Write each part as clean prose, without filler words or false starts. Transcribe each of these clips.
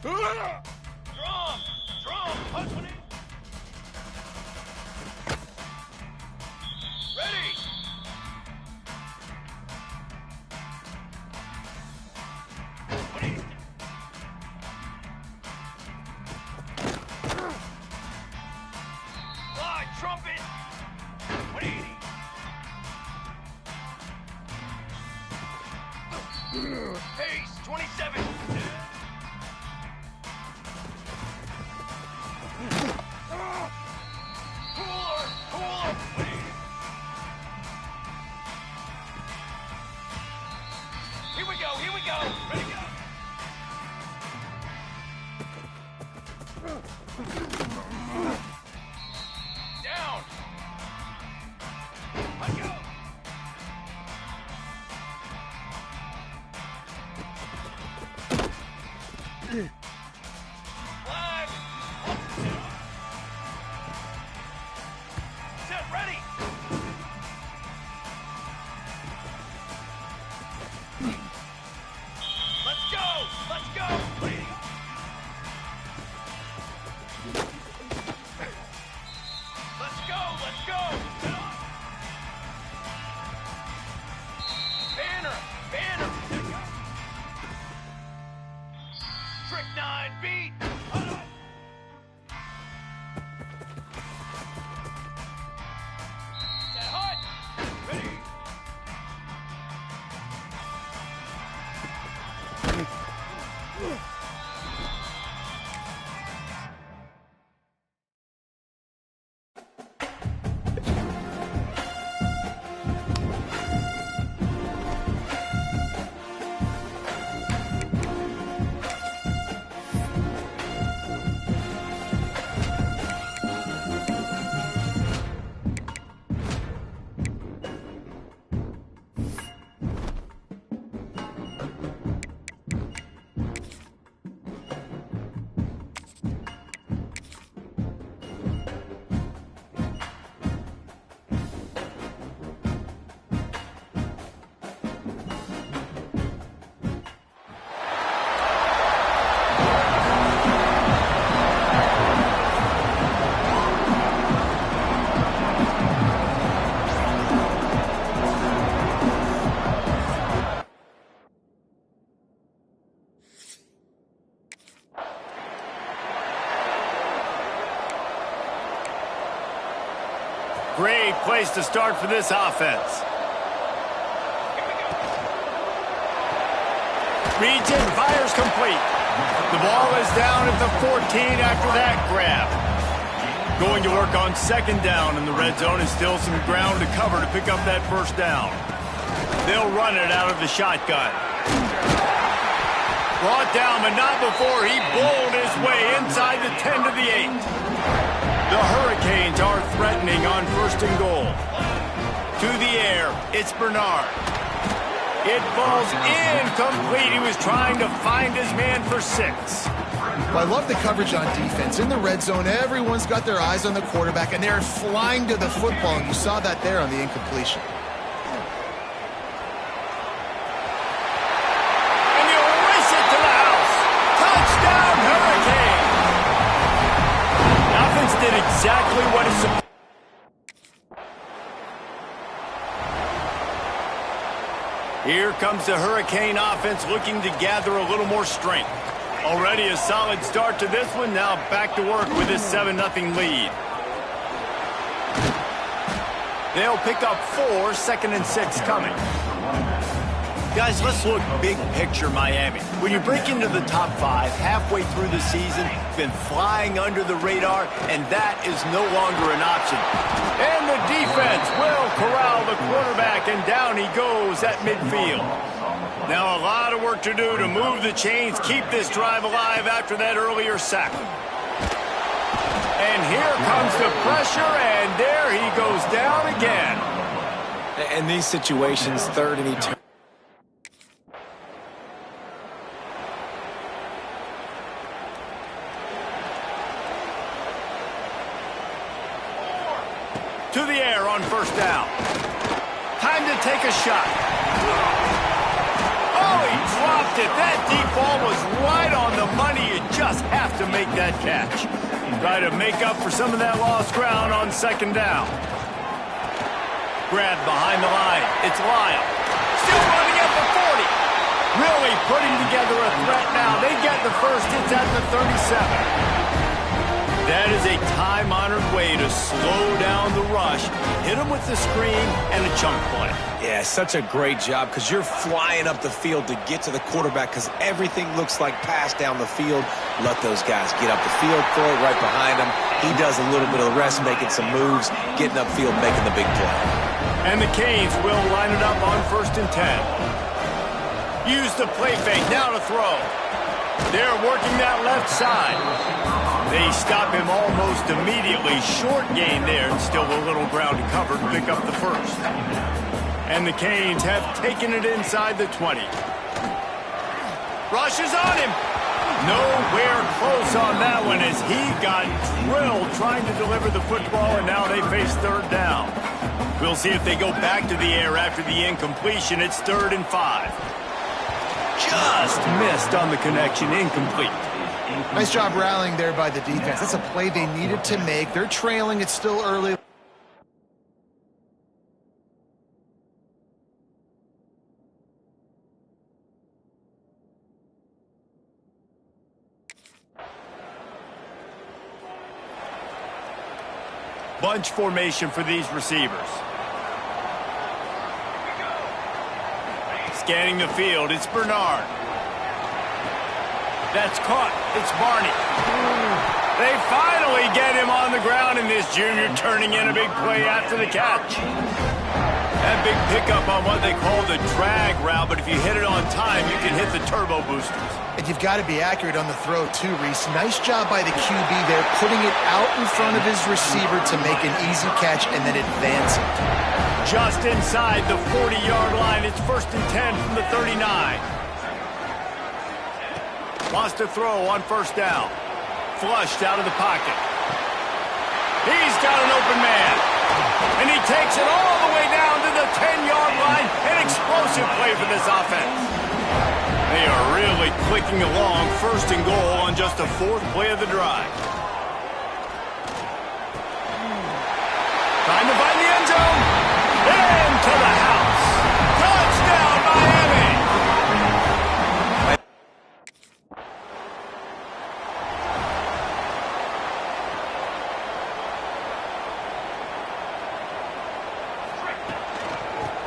Drum! Punch one in! Ready! Fly, trumpet! 180! Pace, 27! Cooler! Here we go! Ready, go! Down! Let go! Flag! Set, ready! Let's go! Bleeding! Let's go! Banner! Strychnine beat! Set hut! Ready! Great place to start for this offense. Region fires complete. The ball is down at the 14 after that grab. Going to work on second down in the red zone and still some ground to cover to pick up that first down. They'll run it out of the shotgun. Brought down, but not before he bowled his way inside the 10 to the 8. The Hurricanes are threatening on first and goal. To the air, it's Bernard. It falls incomplete. He was trying to find his man for 6. Well, I love the coverage on defense. In the red zone, everyone's got their eyes on the quarterback, and they're flying to the football, and you saw that there on the incompletion. And he'll race it to the house. Touchdown, Hurricane! The offense did exactly what it's supposed to. Here comes the Hurricane offense looking to gather a little more strength. Already a solid start to this one. Now back to work with this 7-0 lead. They'll pick up 4, 2nd and 6 coming. Guys, let's look big picture Miami. When you break into the top 5 halfway through the season, you've been flying under the radar, and that is no longer an option. And the defense will corral the quarterback, and down he goes at midfield. Now a lot of work to do to move the chains, keep this drive alive after that earlier sack. And here comes the pressure, and there he goes down again. In these situations, third and eternal. To the air on first down. Time to take a shot. Oh, he dropped it. That deep ball was right on the money. It just make that catch. Try to make up for some of that lost ground on second down. Grab behind the line. It's Lyle. Still running at the 40. Really putting together a threat now. They get the first. It's at the 37. That is a time-honored way to slow down the rush, hit them with the screen, and a chunk play. Yeah, such a great job because you're flying up the field to get to the quarterback because everything looks like pass down the field. Let those guys get up the field, throw it right behind him. He does a little bit of the rest, making some moves, getting upfield, making the big play. And the Canes will line it up on 1st and 10. Use the play fake, now to throw. They're working that left side. They stop him almost immediately. Short gain there, and still a little ground to cover to pick up the first. And the Canes have taken it inside the 20. Rushes on him. Nowhere close on that one as he got drilled trying to deliver the football, and now they face 3rd down. We'll see if they go back to the air after the incompletion. It's 3rd and 5. Just missed on the connection, incomplete. Nice job rallying there by the defense. That's a play they needed to make. They're trailing. It's still early. Bunch formation for these receivers. Scanning the field, it's Bernard. That's caught. It's Barney. They finally get him on the ground, and this junior turning in a big play after the catch. That big pickup on what they call the drag route, but if you hit it on time, you can hit the turbo boosters. And you've got to be accurate on the throw, too, Reese. Nice job by the QB there, putting it out in front of his receiver to make an easy catch and then advance it. Just inside the 40-yard line, it's 1st and 10 from the 39. Wants to throw on 1st down. Flushed out of the pocket. He's got an open man. And he takes it all the way down to the 10-yard line. An explosive play for this offense. They are really clicking along. 1st and goal on just the 4th play of the drive. Trying to find the end zone. Into the house. Touchdown, Miami.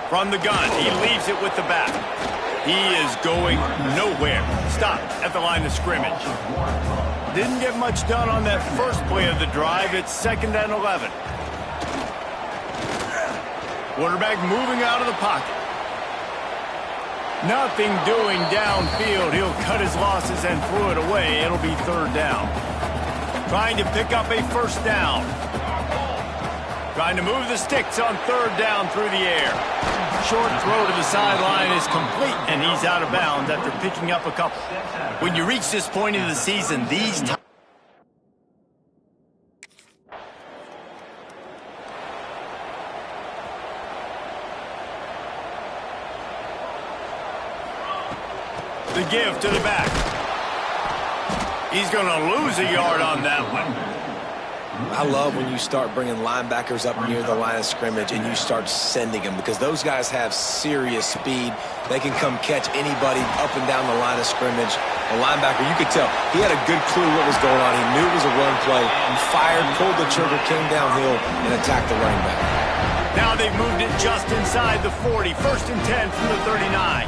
From the gun, he leaves it with the back. He is going nowhere. Stopped at the line of scrimmage. Didn't get much done on that first play of the drive. It's 2nd and 11. Quarterback moving out of the pocket. Nothing doing downfield. He'll cut his losses and throw it away. It'll be 3rd down. Trying to pick up a 1st down. Trying to move the sticks on 3rd down through the air. Short throw to the sideline is complete, and he's out of bounds after picking up a couple. When you reach this point in the season, these times... The give to the back. He's going to lose a yard on that one. I love when you start bringing linebackers up near the line of scrimmage and you start sending them because those guys have serious speed. They can come catch anybody up and down the line of scrimmage. A linebacker, you could tell, he had a good clue what was going on. He knew it was a run play. He fired, pulled the trigger, came downhill, and attacked the running back. Now they've moved it just inside the 40. 1st and 10 from the 39.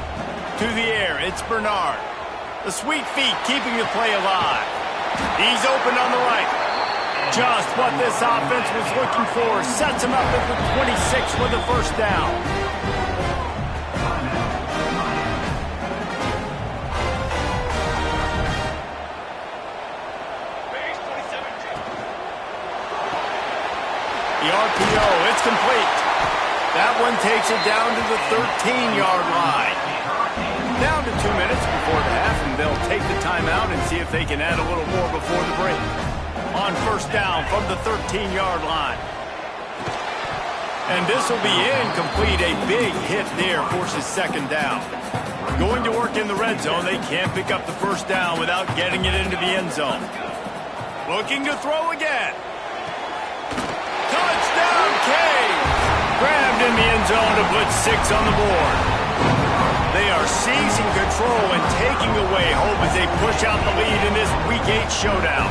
To the air, it's Bernard. The sweet feet keeping the play alive. He's open on the right. Just what this offense was looking for. Sets him up at the 26 with the 1st down. The RPO, it's complete. That one takes it down to the 13-yard line. Down to 2 minutes before the half, and they'll take the timeout and see if they can add a little more before the break. On 1st down from the 13-yard line. And this will be incomplete. A big hit there forces 2nd down. Going to work in the red zone. They can't pick up the 1st down without getting it into the end zone. Looking to throw again. Touchdown, Canes! Grabbed in the end zone to put 6 on the board. They are seizing control and taking away hope as they push out the lead in this Week 8 showdown.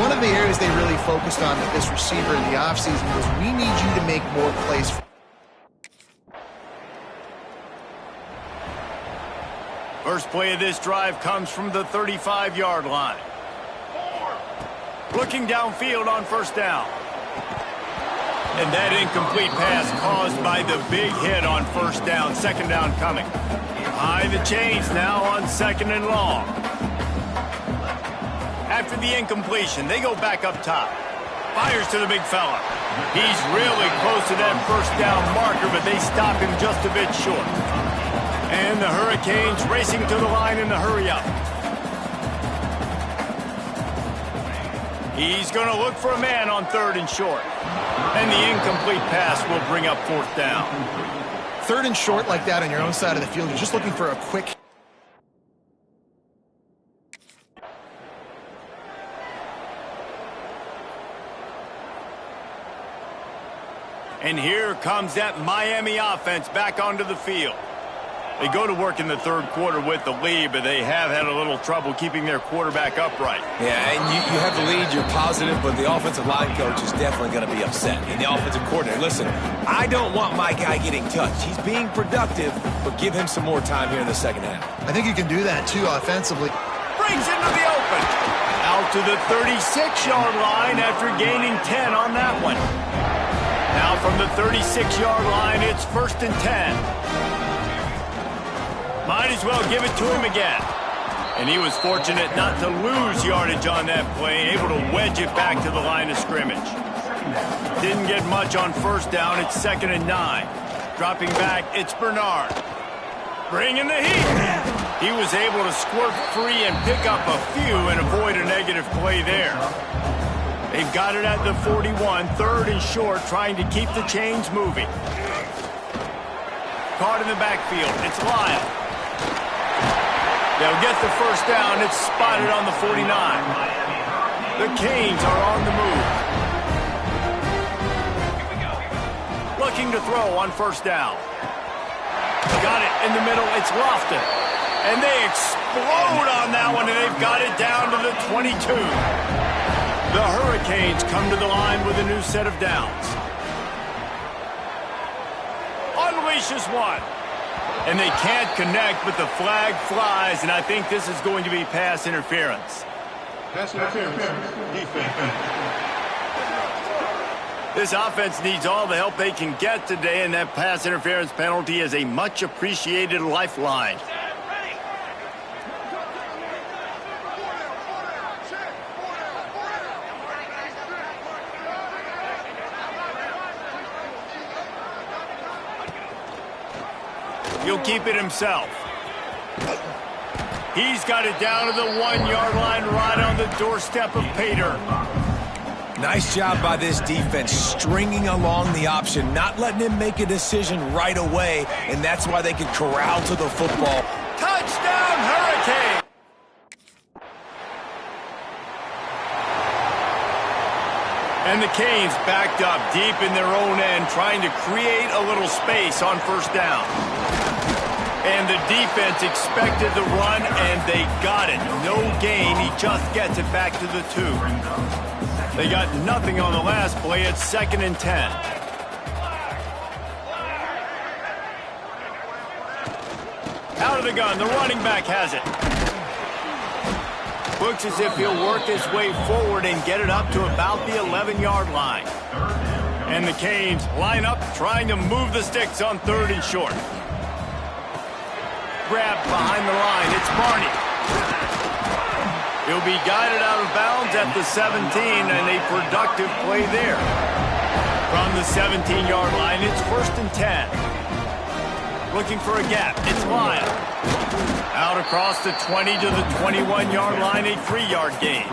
One of the areas they really focused on with this receiver in the offseason was we need you to make more plays. First play of this drive comes from the 35-yard line. Looking downfield on first down. And that incomplete pass caused by the big hit on first down. Second down coming. High the chains now on second and long. After the incompletion, they go back up top. Fires to the big fella. He's really close to that first down marker, but they stop him just a bit short. And the Hurricanes racing to the line in the hurry-up. He's going to look for a man on third and short. And the incomplete pass will bring up fourth down. Third and short like that on your own side of the field, you're just looking for a quick. And here comes that Miami offense back onto the field. They go to work in the third quarter with the lead, but they have had a little trouble keeping their quarterback upright. Yeah, and you have the lead, you're positive, but the offensive line coach is definitely going to be upset. And the offensive coordinator, listen, I don't want my guy getting touched. He's being productive, but give him some more time here in the second half. I think you can do that, too, offensively. Brings into the open. Out to the 36-yard line after gaining 10 on that one. Now from the 36-yard line, it's first and 10. Might as well give it to him again. And he was fortunate not to lose yardage on that play, able to wedge it back to the line of scrimmage. Didn't get much on first down. It's second and 9. Dropping back, it's Bernard. Bringing the heat. He was able to squirt free and pick up a few and avoid a negative play there. They've got it at the 41, third and short, trying to keep the chains moving. Caught in the backfield, it's Lyle. They'll get the first down. It's spotted on the 49. The Canes are on the move. Looking to throw on first down. Got it in the middle. It's Lofton. And they explode on that one, and they've got it down to the 22. The Hurricanes come to the line with a new set of downs. Unleashes one. And they can't connect, but the flag flies, and I think this is going to be pass interference. Pass interference. Defense. This offense needs all the help they can get today, and that pass interference penalty is a much-appreciated lifeline. He'll keep it himself. He's got it down to the 1-yard line right on the doorstep of Pater. Nice job by this defense, stringing along the option, not letting him make a decision right away, and that's why they can corral to the football. Touchdown, Hurricane! And the Canes backed up deep in their own end, trying to create a little space on first down. And the defense expected the run, and they got it. No gain. He just gets it back to the 2. They got nothing on the last play. It's second and 10. Out of the gun. The running back has it. Looks as if he'll work his way forward and get it up to about the 11-yard line. And the Canes line up, trying to move the sticks on third and short. Grabbed behind the line. It's Barney. He'll be guided out of bounds at the 17, and a productive play there. From the 17-yard line, it's first and 10. Looking for a gap. It's Lyle. Out across the 20 to the 21-yard line, a 3-yard gain.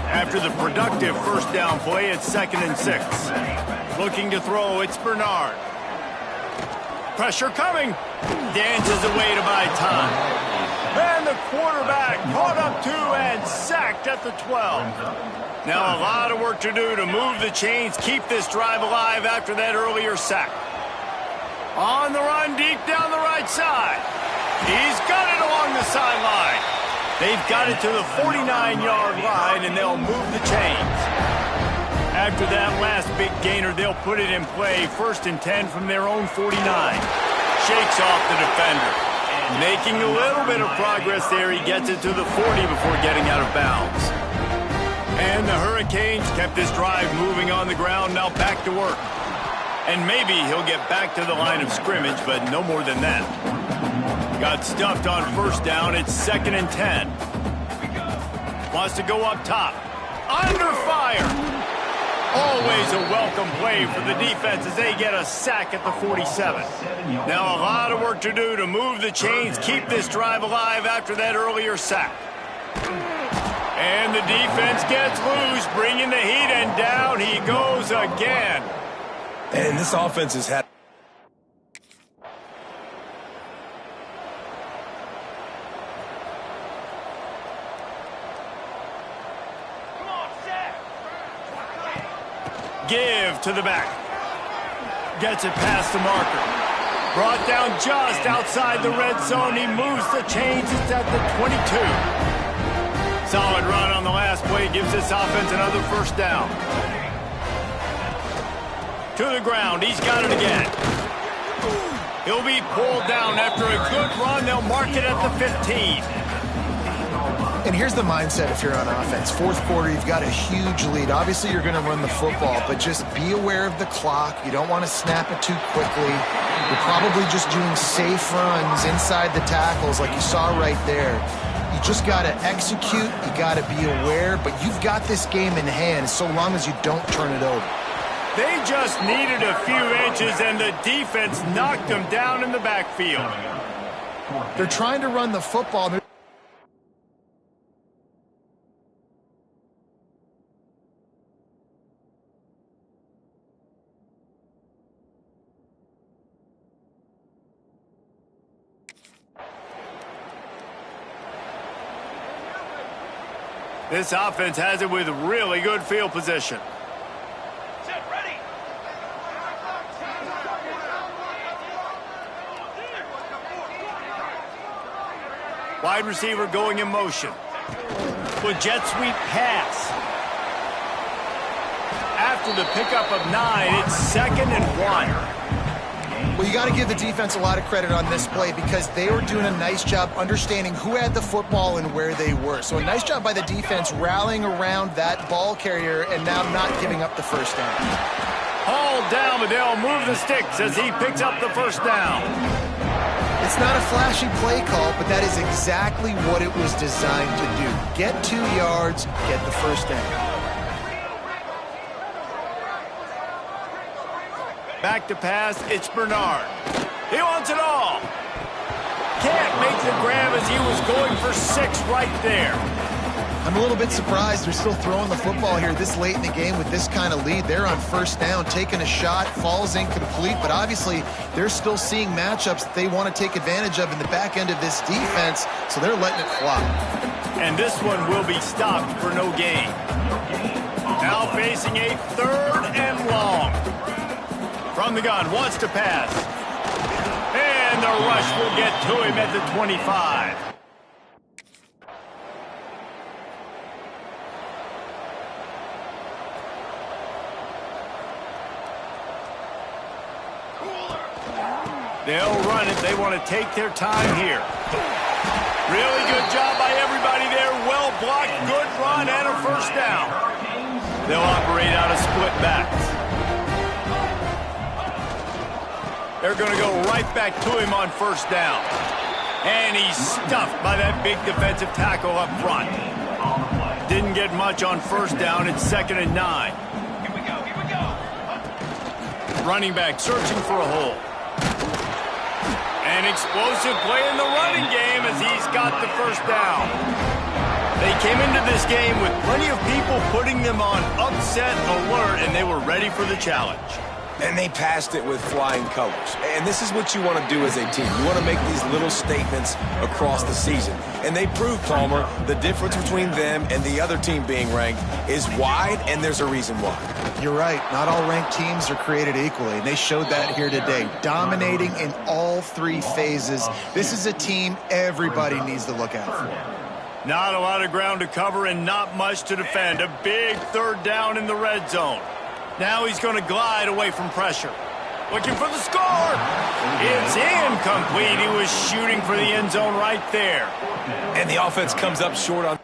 After the productive first down play, it's second and 6. Looking to throw, it's Bernard. Pressure coming. Dances away to buy time. And the quarterback caught up to and sacked at the 12. Now a lot of work to do to move the chains, keep this drive alive after that earlier sack. On the run deep down the right side. He's got it along the sideline. They've got it to the 49-yard line, and they'll move the chains. After that last big gainer, they'll put it in play. 1st and 10 from their own 49. Shakes off the defender. Making a little bit of progress there. He gets it to the 40 before getting out of bounds. And the Hurricanes kept this drive moving on the ground. Now back to work. And maybe he'll get back to the line of scrimmage, but no more than that. Got stuffed on 1st down. It's 2nd and 10. Wants to go up top. Under fire. Always a welcome play for the defense as they get a sack at the 47. Now a lot of work to do to move the chains, keep this drive alive after that earlier sack. And the defense gets loose, bringing the heat, and down he goes again. And this offense has had... Come on, Zach. Give to the back. Gets it past the marker. Brought down just outside the red zone. He moves the chains. It's at the 22. Solid run on the last play. Gives this offense another 1st down. To the ground. He's got it again. He'll be pulled down after a good run. They'll mark it at the 15. And here's the mindset if you're on offense. 4th quarter, you've got a huge lead. Obviously, you're going to run the football, but just be aware of the clock. You don't want to snap it too quickly. You're probably just doing safe runs inside the tackles like you saw right there. You just got to execute. You got to be aware, but you've got this game in hand so long as you don't turn it over. They just needed a few inches, and the defense knocked them down in the backfield. They're trying to run the football. This offense has it with really good field position. Set, ready. Wide receiver going in motion. With jet sweep pass. After the pickup of 9, it's 2nd and 1. Well, you got to give the defense a lot of credit on this play because they were doing a nice job understanding who had the football and where they were. So a nice job by the defense rallying around that ball carrier and now not giving up the 1st down. Hauled down, but they'll move the sticks as he picks up the 1st down. It's not a flashy play call, but that is exactly what it was designed to do. Get 2 yards, get the 1st down. Back to pass, it's Bernard. He wants it all. Can't make the grab as he was going for 6 right there. I'm a little bit surprised they're still throwing the football here this late in the game with this kind of lead. They're on 1st down, taking a shot, falls incomplete, but obviously they're still seeing matchups that they want to take advantage of in the back end of this defense, so they're letting it fly. And this one will be stopped for no gain. Now facing a 3rd and long. From the gun, wants to pass. And the rush will get to him at the 25. They'll run it. They want to take their time here. Really good job by everybody there. Well blocked, good run, and a 1st down. They'll operate out of split backs. They're going to go right back to him on 1st down. And he's stuffed by that big defensive tackle up front. Didn't get much on 1st down. It's 2nd and 9. Here we go. Running back searching for a hole. An explosive play in the running game as he's got the 1st down. They came into this game with plenty of people putting them on upset alert, and they were ready for the challenge. And they passed it with flying colors. And this is what you want to do as a team. You want to make these little statements across the season. And they proved, Palmer, the difference between them and the other team being ranked is wide, and there's a reason why. You're right. Not all ranked teams are created equally, and they showed that here today, dominating in all three phases. This is a team everybody needs to look out for. Not a lot of ground to cover and not much to defend. A big third down in the red zone. Now he's going to glide away from pressure. Looking for the score. It's incomplete. He was shooting for the end zone right there. And the offense comes up short on...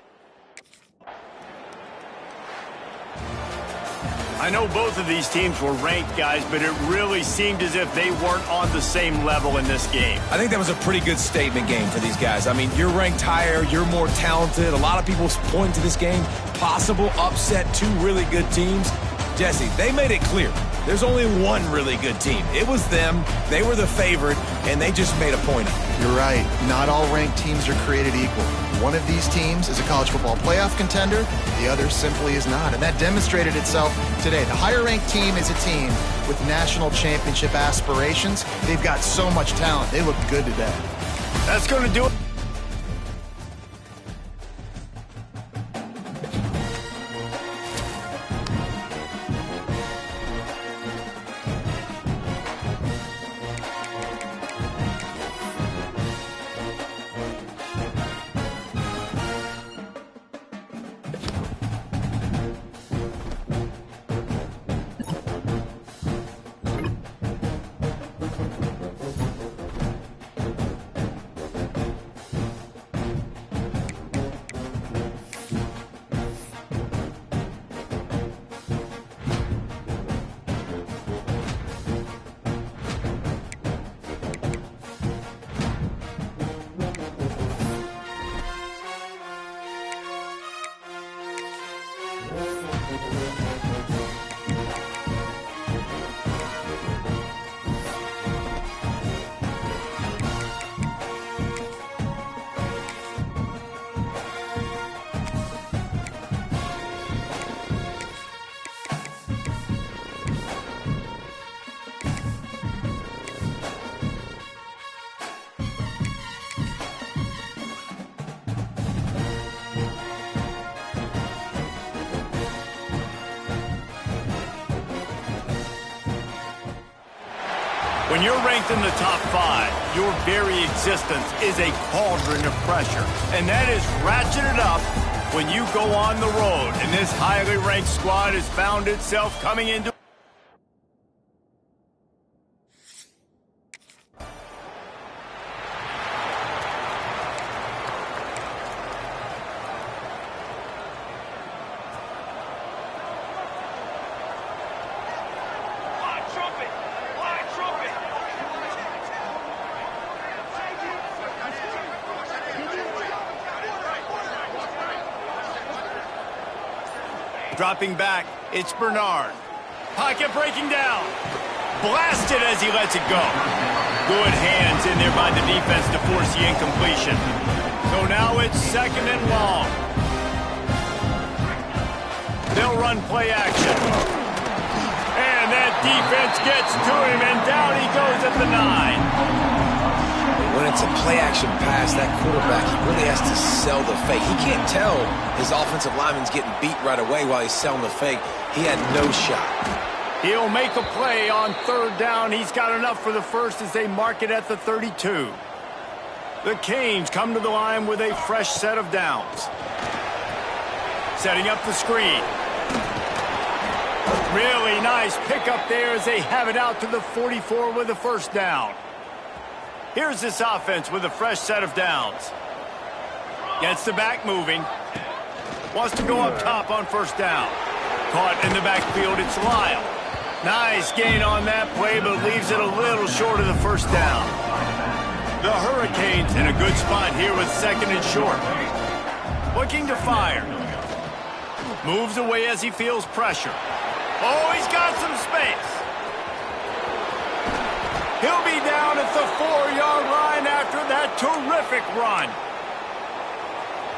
I know both of these teams were ranked, guys, but it really seemed as if they weren't on the same level in this game. I think that was a pretty good statement game for these guys. I mean, you're ranked higher, you're more talented. A lot of people point to this game. Possible upset, two really good teams. Jesse, they made it clear. There's only one really good team. It was them. They were the favorite, and they just made a point of it. You're right. Not all ranked teams are created equal. One of these teams is a college football playoff contender. The other simply is not, and that demonstrated itself today. The higher-ranked team is a team with national championship aspirations. They've got so much talent. They look good today. That's going to do it. When you're ranked in the top 5, your very existence is a cauldron of pressure. And that is ratcheted up when you go on the road. And this highly ranked squad has found itself coming into dropping back. It's Bernard. Pocket breaking down. Blasted as he lets it go. Good hands in there by the defense to force the incompletion. So now it's 2nd and long. They'll run play action. And that defense gets to him, and down he goes at the 9. When it's a play-action pass, that quarterback, he really has to sell the fake. He can't tell his offensive lineman's getting beat right away while he's selling the fake. He had no shot. He'll make a play on 3rd down. He's got enough for the first as they mark it at the 32. The Canes come to the line with a fresh set of downs. Setting up the screen. Really nice pickup there as they have it out to the 44 with a 1st down. Here's this offense with a fresh set of downs. Gets the back moving. Wants to go up top on 1st down. Caught in the backfield, it's Lyle. Nice gain on that play, but leaves it a little short of the 1st down. The Hurricanes in a good spot here with 2nd and short. Looking to fire. Moves away as he feels pressure. Oh, he's got some space. He'll be down at the 4-yard line after that terrific run.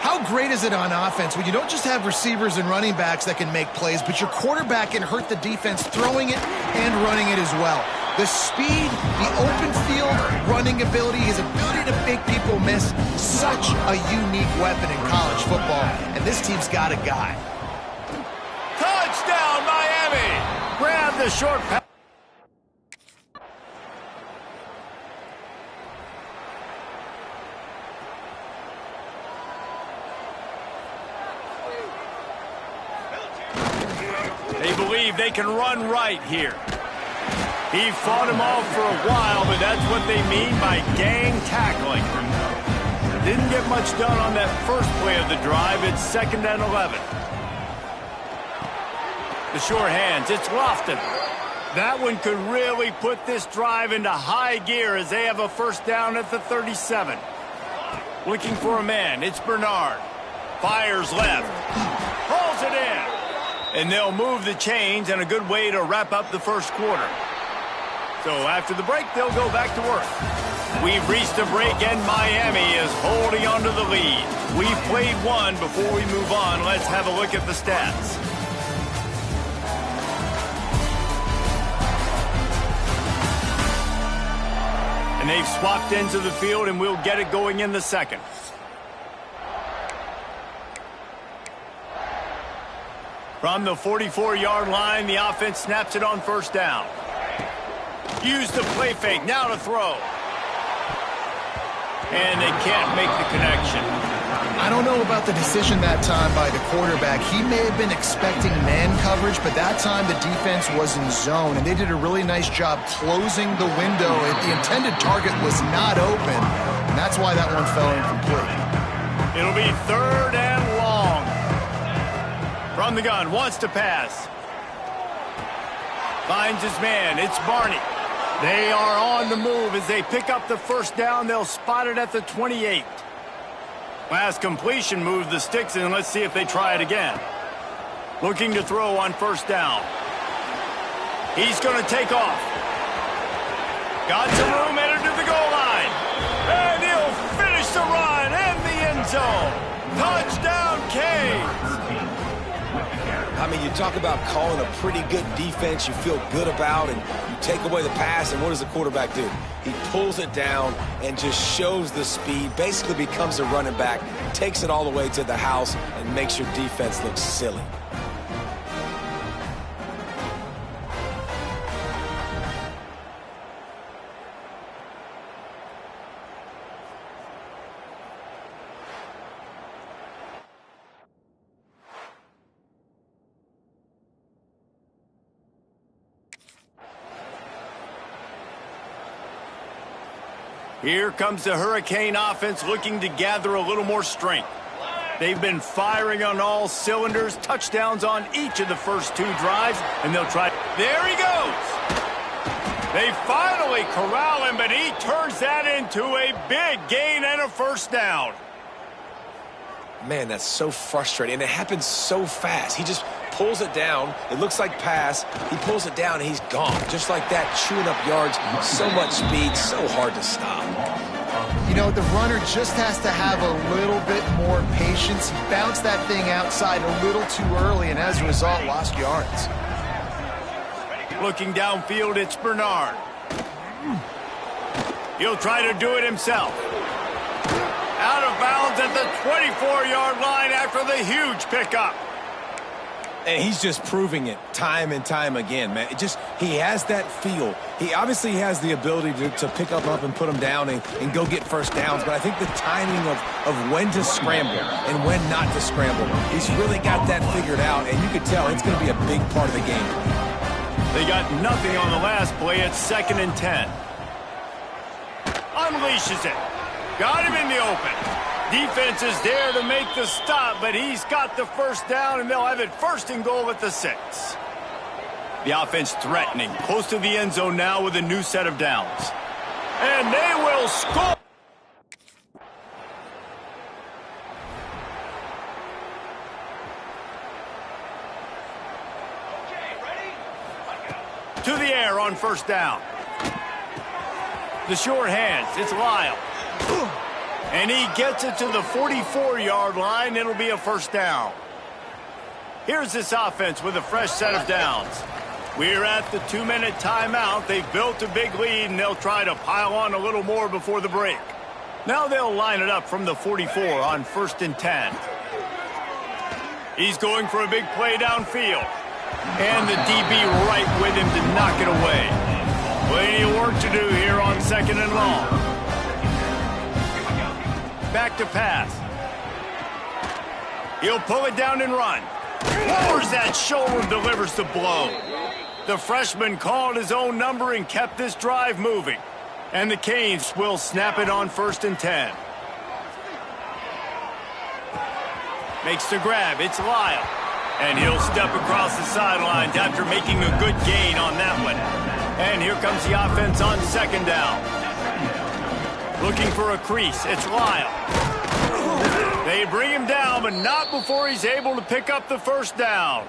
How great is it on offense when you don't just have receivers and running backs that can make plays, but your quarterback can hurt the defense throwing it and running it as well. The speed, the open field running ability, his ability to make people miss, such a unique weapon in college football, and this team's got a guy. Touchdown, Miami! Grab the short pass. They believe they can run right here. He fought him off for a while, but that's what they mean by gang tackling. Didn't get much done on that first play of the drive. It's 2nd and 11. The short hands, it's Lofton. That one could really put this drive into high gear as they have a first down at the 37. Looking for a man, it's Bernard. Fires left. Pulls it in. And they'll move the chains, and a good way to wrap up the first quarter. So after the break, they'll go back to work. We've reached a break, and Miami is holding on to the lead. We've played one. Before we move on, let's have a look at the stats. And they've swapped into the field, and we'll get it going in the second. From the 44-yard line, the offense snaps it on first down. Use the play fake, now to throw. And they can't make the connection. I don't know about the decision that time by the quarterback. He may have been expecting man coverage, but that time the defense was in zone, and they did a really nice job closing the window. The intended target was not open, and that's why that one fell incomplete. It'll be 3rd and long. From the gun, wants to pass. Finds his man, it's Barney. They are on the move as they pick up the first down. They'll spot it at the 28. Last completion moved the sticks in. Let's see if they try it again. Looking to throw on first down. He's going to take off. Got some room, headed to the goal line. And he'll finish the run in the end zone. Touchdown, Canes. I mean, you talk about calling a pretty good defense you feel good about, and you take away the pass, and what does the quarterback do? He pulls it down and just shows the speed, basically becomes a running back, takes it all the way to the house, and makes your defense look silly. Here comes the Hurricane offense looking to gather a little more strength. They've been firing on all cylinders, touchdowns on each of the first 2 drives, and they'll try. There he goes. They finally corral him, but he turns that into a big gain and a first down. Man, that's so frustrating, and it happens so fast. He just pulls it down. It looks like pass. He pulls it down, and he's gone. Just like that, chewing up yards. So much speed, so hard to stop. You know, the runner just has to have a little bit more patience. He bounced that thing outside a little too early, and as a result, lost yards. Looking downfield, it's Bernard. He'll try to do it himself. Out of bounds at the 24-yard line after the huge pickup. And he's just proving it time and time again, man. He has that feel. He obviously has the ability to pick up and put him down and go get first downs, but I think the timing of when to scramble and when not to scramble, he's really got that figured out, and you can tell it's going to be a big part of the game. They got nothing on the last play. It's 2nd and 10. Unleashes it. Got him in the open. Defense is there to make the stop, but he's got the first down, and they'll have it 1st and goal at the 6. The offense threatening, close to the end zone now with a new set of downs. And they will score. Okay, ready? To the air on first down. The short hands, it's Lyle. And he gets it to the 44-yard line. It'll be a first down. Here's this offense with a fresh set of downs. We're at the 2-minute timeout. They've built a big lead, and they'll try to pile on a little more before the break. Now they'll line it up from the 44 on 1st and 10. He's going for a big play downfield. And the DB right with him to knock it away. Plenty of work to do here on 2nd and long. Back to pass. He'll pull it down and run. Lowers that shoulder, delivers the blow. The freshman called his own number and kept this drive moving. And the Canes will snap it on 1st and 10. Makes the grab. It's Lyle. And he'll step across the sidelines after making a good gain on that one. And here comes the offense on 2nd down. Looking for a crease. It's Lyle. They bring him down, but not before he's able to pick up the first down.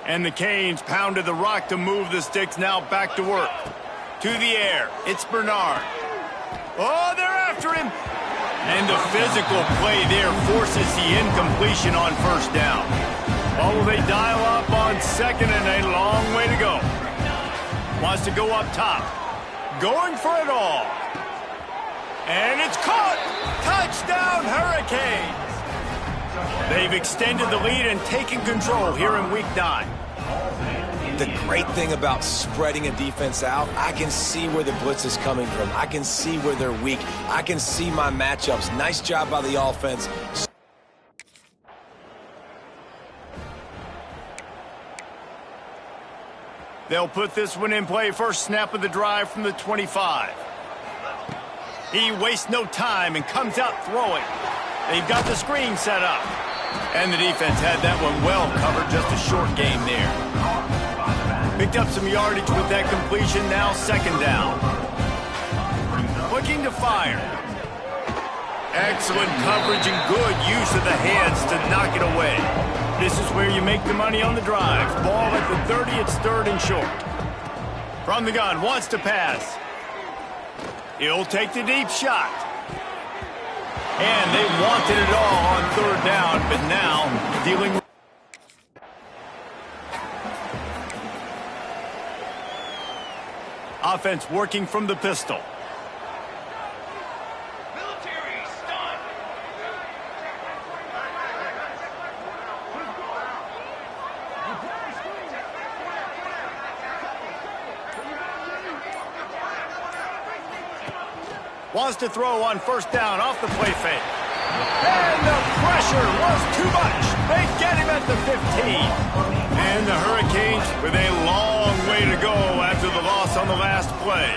And the Canes pounded the rock to move the sticks. Now back to work. To the air. It's Bernard. Oh, they're after him. And the physical play there forces the incompletion on 1st down. Oh, will they dial up on 2nd and a long way to go. Wants to go up top. Going for it all. And it's caught. Touchdown, Hurricanes. They've extended the lead and taken control here in Week 9. The great thing about spreading a defense out, I can see where the blitz is coming from. I can see where they're weak. I can see my matchups. Nice job by the offense. They'll put this one in play. First snap of the drive from the 25. He wastes no time and comes out throwing. They've got the screen set up. And the defense had that one well covered. Just a short game there. Picked up some yardage with that completion. Now 2nd down. Looking to fire. Excellent coverage and good use of the hands to knock it away. This is where you make the money on the drive. Ball at the 30, it's 3rd and short. From the gun, wants to pass. He'll take the deep shot. And they wanted it all on 3rd down, but now dealing. Offense working from the pistol. Military stun. Wants to throw on 1st down off the play fake. And the pressure was too much. They get him at the 15. And the Hurricanes with a long way to go after the loss on the last play.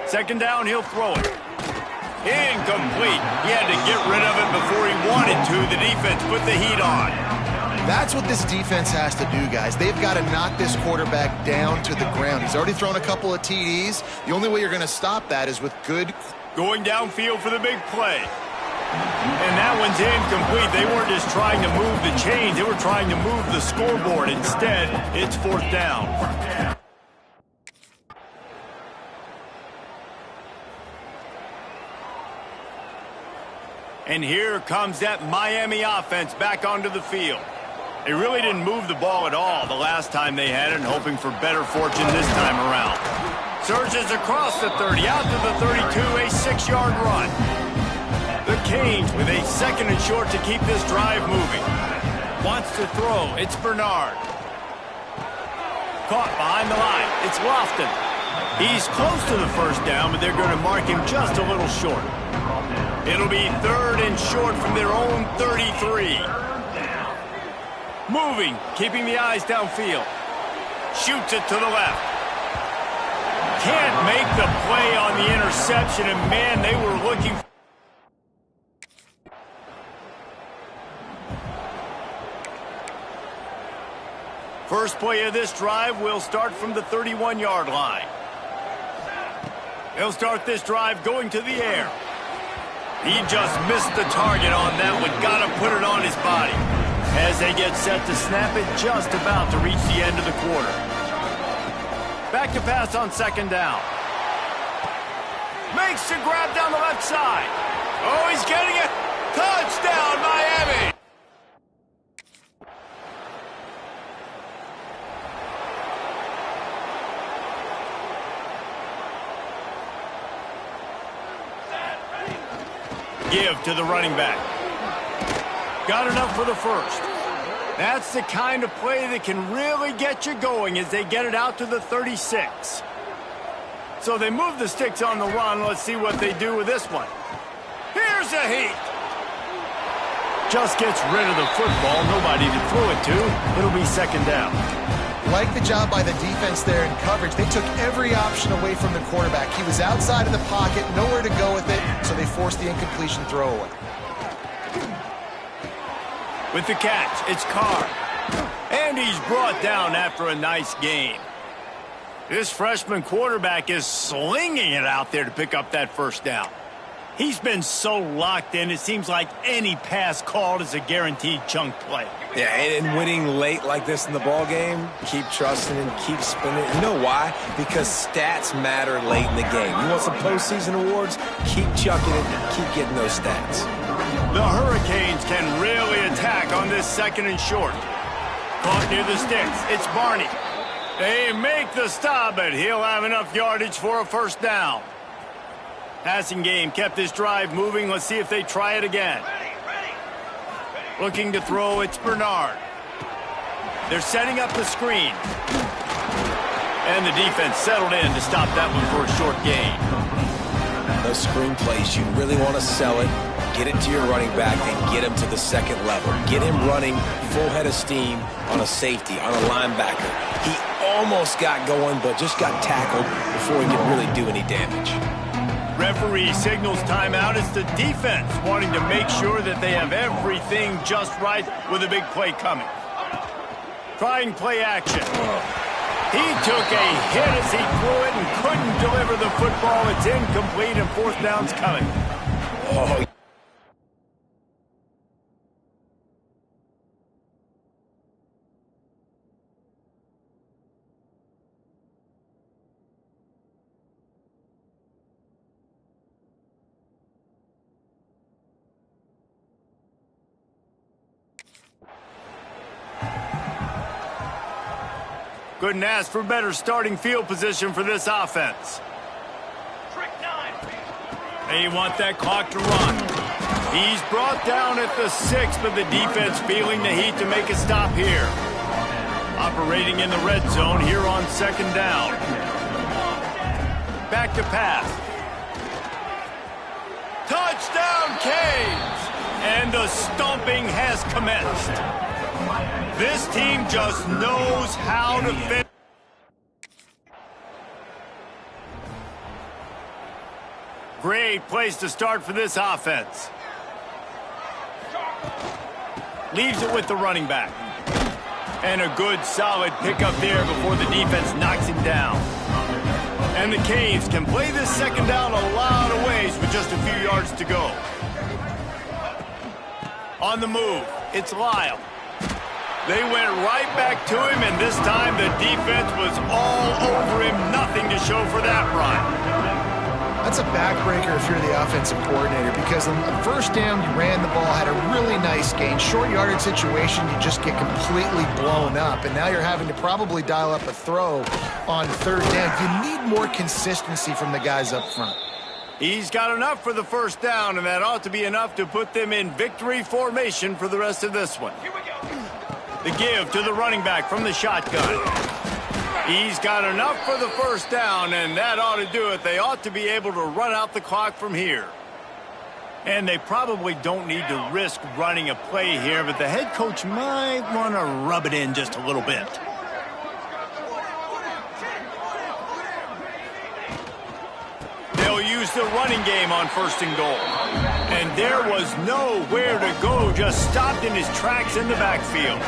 2nd down, he'll throw it. Incomplete. He had to get rid of it before he wanted to. The defense put the heat on. That's what this defense has to do, guys. They've got to knock this quarterback down to the ground. He's already thrown a couple of TDs. The only way you're going to stop that is with good. Going downfield for the big play. And that one's incomplete. They weren't just trying to move the chains. They were trying to move the scoreboard. Instead, it's 4th down. And here comes that Miami offense back onto the field. They really didn't move the ball at all the last time they had it, and hoping for better fortune this time around. Surges across the 30, out to the 32, a 6-yard run. The Canes with a 2nd and short to keep this drive moving. Wants to throw. It's Bernard. Caught behind the line. It's Lofton. He's close to the 1st down, but they're going to mark him just a little short. It'll be 3rd and short from their own 33. Moving, keeping the eyes downfield. Shoots it to the left. Can't make the play on the interception, and man, they were looking. First play of this drive will start from the 31-yard line. He'll start this drive going to the air. He just missed the target on that one. Got to put it on his body. As they get set to snap it, just about to reach the end of the quarter. Back to pass on 2nd down. Makes the grab down the left side. Oh, he's getting it. Touchdown, Miami. Give to the running back. Got enough for the first. That's the kind of play that can really get you going as they get it out to the 36. So they move the sticks on the run. Let's see what they do with this one. Here's a heat. Just gets rid of the football. Nobody to throw it to. It'll be second down. Like the job by the defense there in coverage. They took every option away from the quarterback. He was outside of the pocket, nowhere to go with it, so they forced the incompletion throwaway. With the catch, it's Carr. And he's brought down after a nice gain. This freshman quarterback is slinging it out there to pick up that first down. He's been so locked in, it seems like any pass called is a guaranteed chunk play. Yeah, and winning late like this in the ball game, keep trusting and keep spinning. You know why? Because stats matter late in the game. You want some postseason awards? Keep chucking it and keep getting those stats. The Hurricanes can really attack on this second and short. Caught near the sticks. It's Barney. They make the stop, but he'll have enough yardage for a first down. Passing game kept this drive moving. Let's see if they try it again. Looking to throw, it's Bernard. They're setting up the screen. And the defense settled in to stop that one for a short gain. Those screen plays, you really want to sell it, get it to your running back, and get him to the second level. Get him running full head of steam on a safety, on a linebacker. He almost got going, but just got tackled before he could really do any damage. Referee signals timeout. It's the defense wanting to make sure that they have everything just right with a big play coming. Trying play action. He took a hit as he threw it and couldn't deliver the football. It's incomplete and fourth down's coming. Oh. Couldn't ask for better starting field position for this offense. They want that clock to run. He's brought down at the 6, but the defense feeling the heat to make a stop here. Operating in the red zone here on second down. Back to pass. Touchdown, Canes! And the stomping has commenced. This team just knows how to fit. Great place to start for this offense. Leaves it with the running back. And a good, solid pickup there before the defense knocks him down. And the Canes can play this second down a lot of ways with just a few yards to go. On the move, it's Lyle. They went right back to him, and this time the defense was all over him. Nothing to show for that run. That's a backbreaker if you're the offensive coordinator, because on the first down, you ran the ball, had a really nice gain. Short yardage situation, you just get completely blown up, and now you're having to probably dial up a throw on third down. You need more consistency from the guys up front. He's got enough for the first down, and that ought to be enough to put them in victory formation for the rest of this one. The give to the running back from the shotgun. He's got enough for the first down, and that ought to do it. They ought to be able to run out the clock from here. And they probably don't need to risk running a play here, but the head coach might want to rub it in just a little bit. They'll use the running game on first and goal. And there was nowhere to go, just stopped in his tracks in the backfield.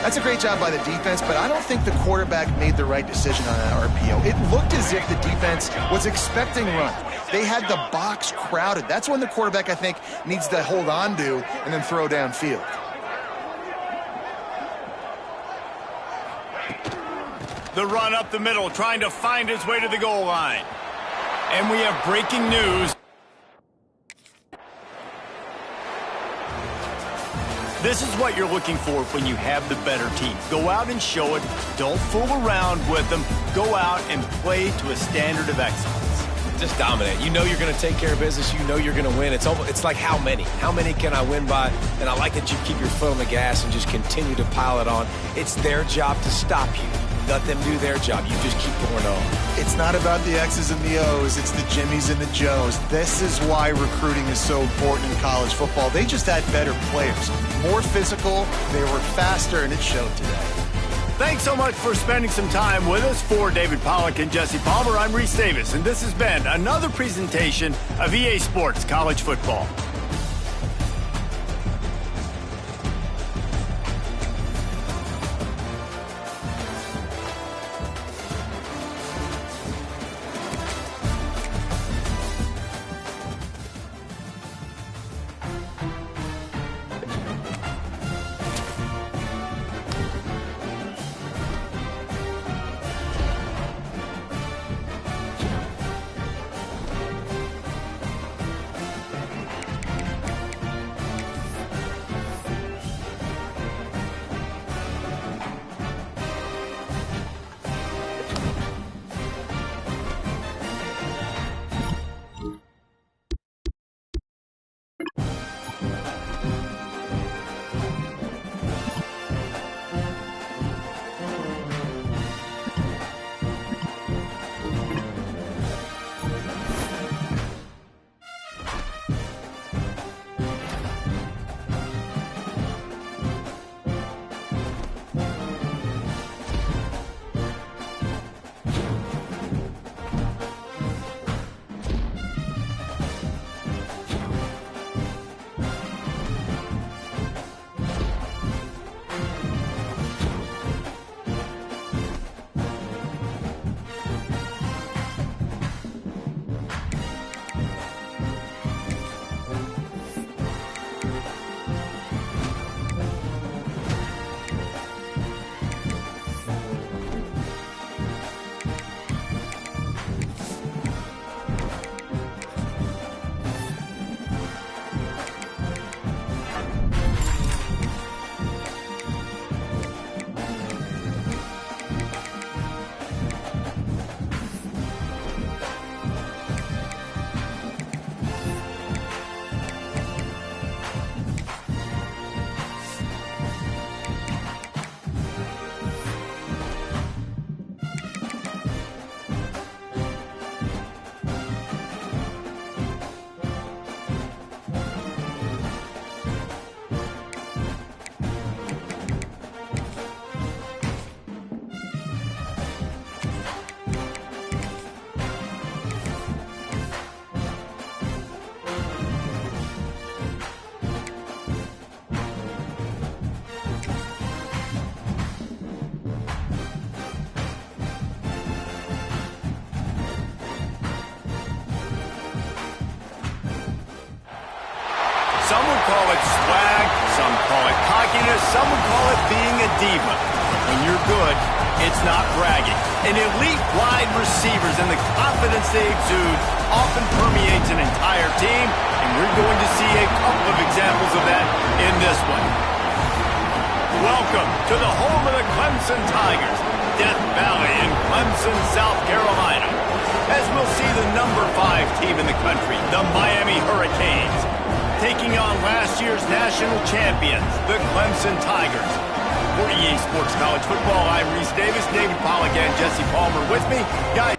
That's a great job by the defense, but I don't think the quarterback made the right decision on that RPO. It looked as if the defense was expecting run. They had the box crowded. That's when the quarterback, I think, needs to hold on to and then throw downfield. The run up the middle, trying to find his way to the goal line. And we have breaking news. This is what you're looking for when you have the better team. Go out and show it. Don't fool around with them. Go out and play to a standard of excellence. Just dominate. You know you're going to take care of business. You know you're going to win. It's like how many? How many can I win by? And I like that you keep your foot on the gas and just continue to pile it on. It's their job to stop you. Let them do their job. You just keep going on. It's not about the X's and the O's. It's the Jimmies and the Joes. This is why recruiting is so important in college football. They just had better players, more physical, they were faster, and it showed today. Thanks so much for spending some time with us. For David Pollack and Jesse Palmer, I'm Reese Davis, and this has been another presentation of EA Sports College Football. Some would call it swag, some call it cockiness, some would call it being a diva. When you're good, it's not bragging. An elite wide receivers and the confidence they exude often permeates an entire team, and we're going to see a couple of examples of that in this one. Welcome to the home of the Clemson Tigers, Death Valley in Clemson, South Carolina. As we'll see the number 5 team in the country, the Miami Hurricanes, taking on last year's national champions, the Clemson Tigers. For EA Sports College Football, I'm Reese Davis, David Pollack, and Jesse Palmer with me. Guys,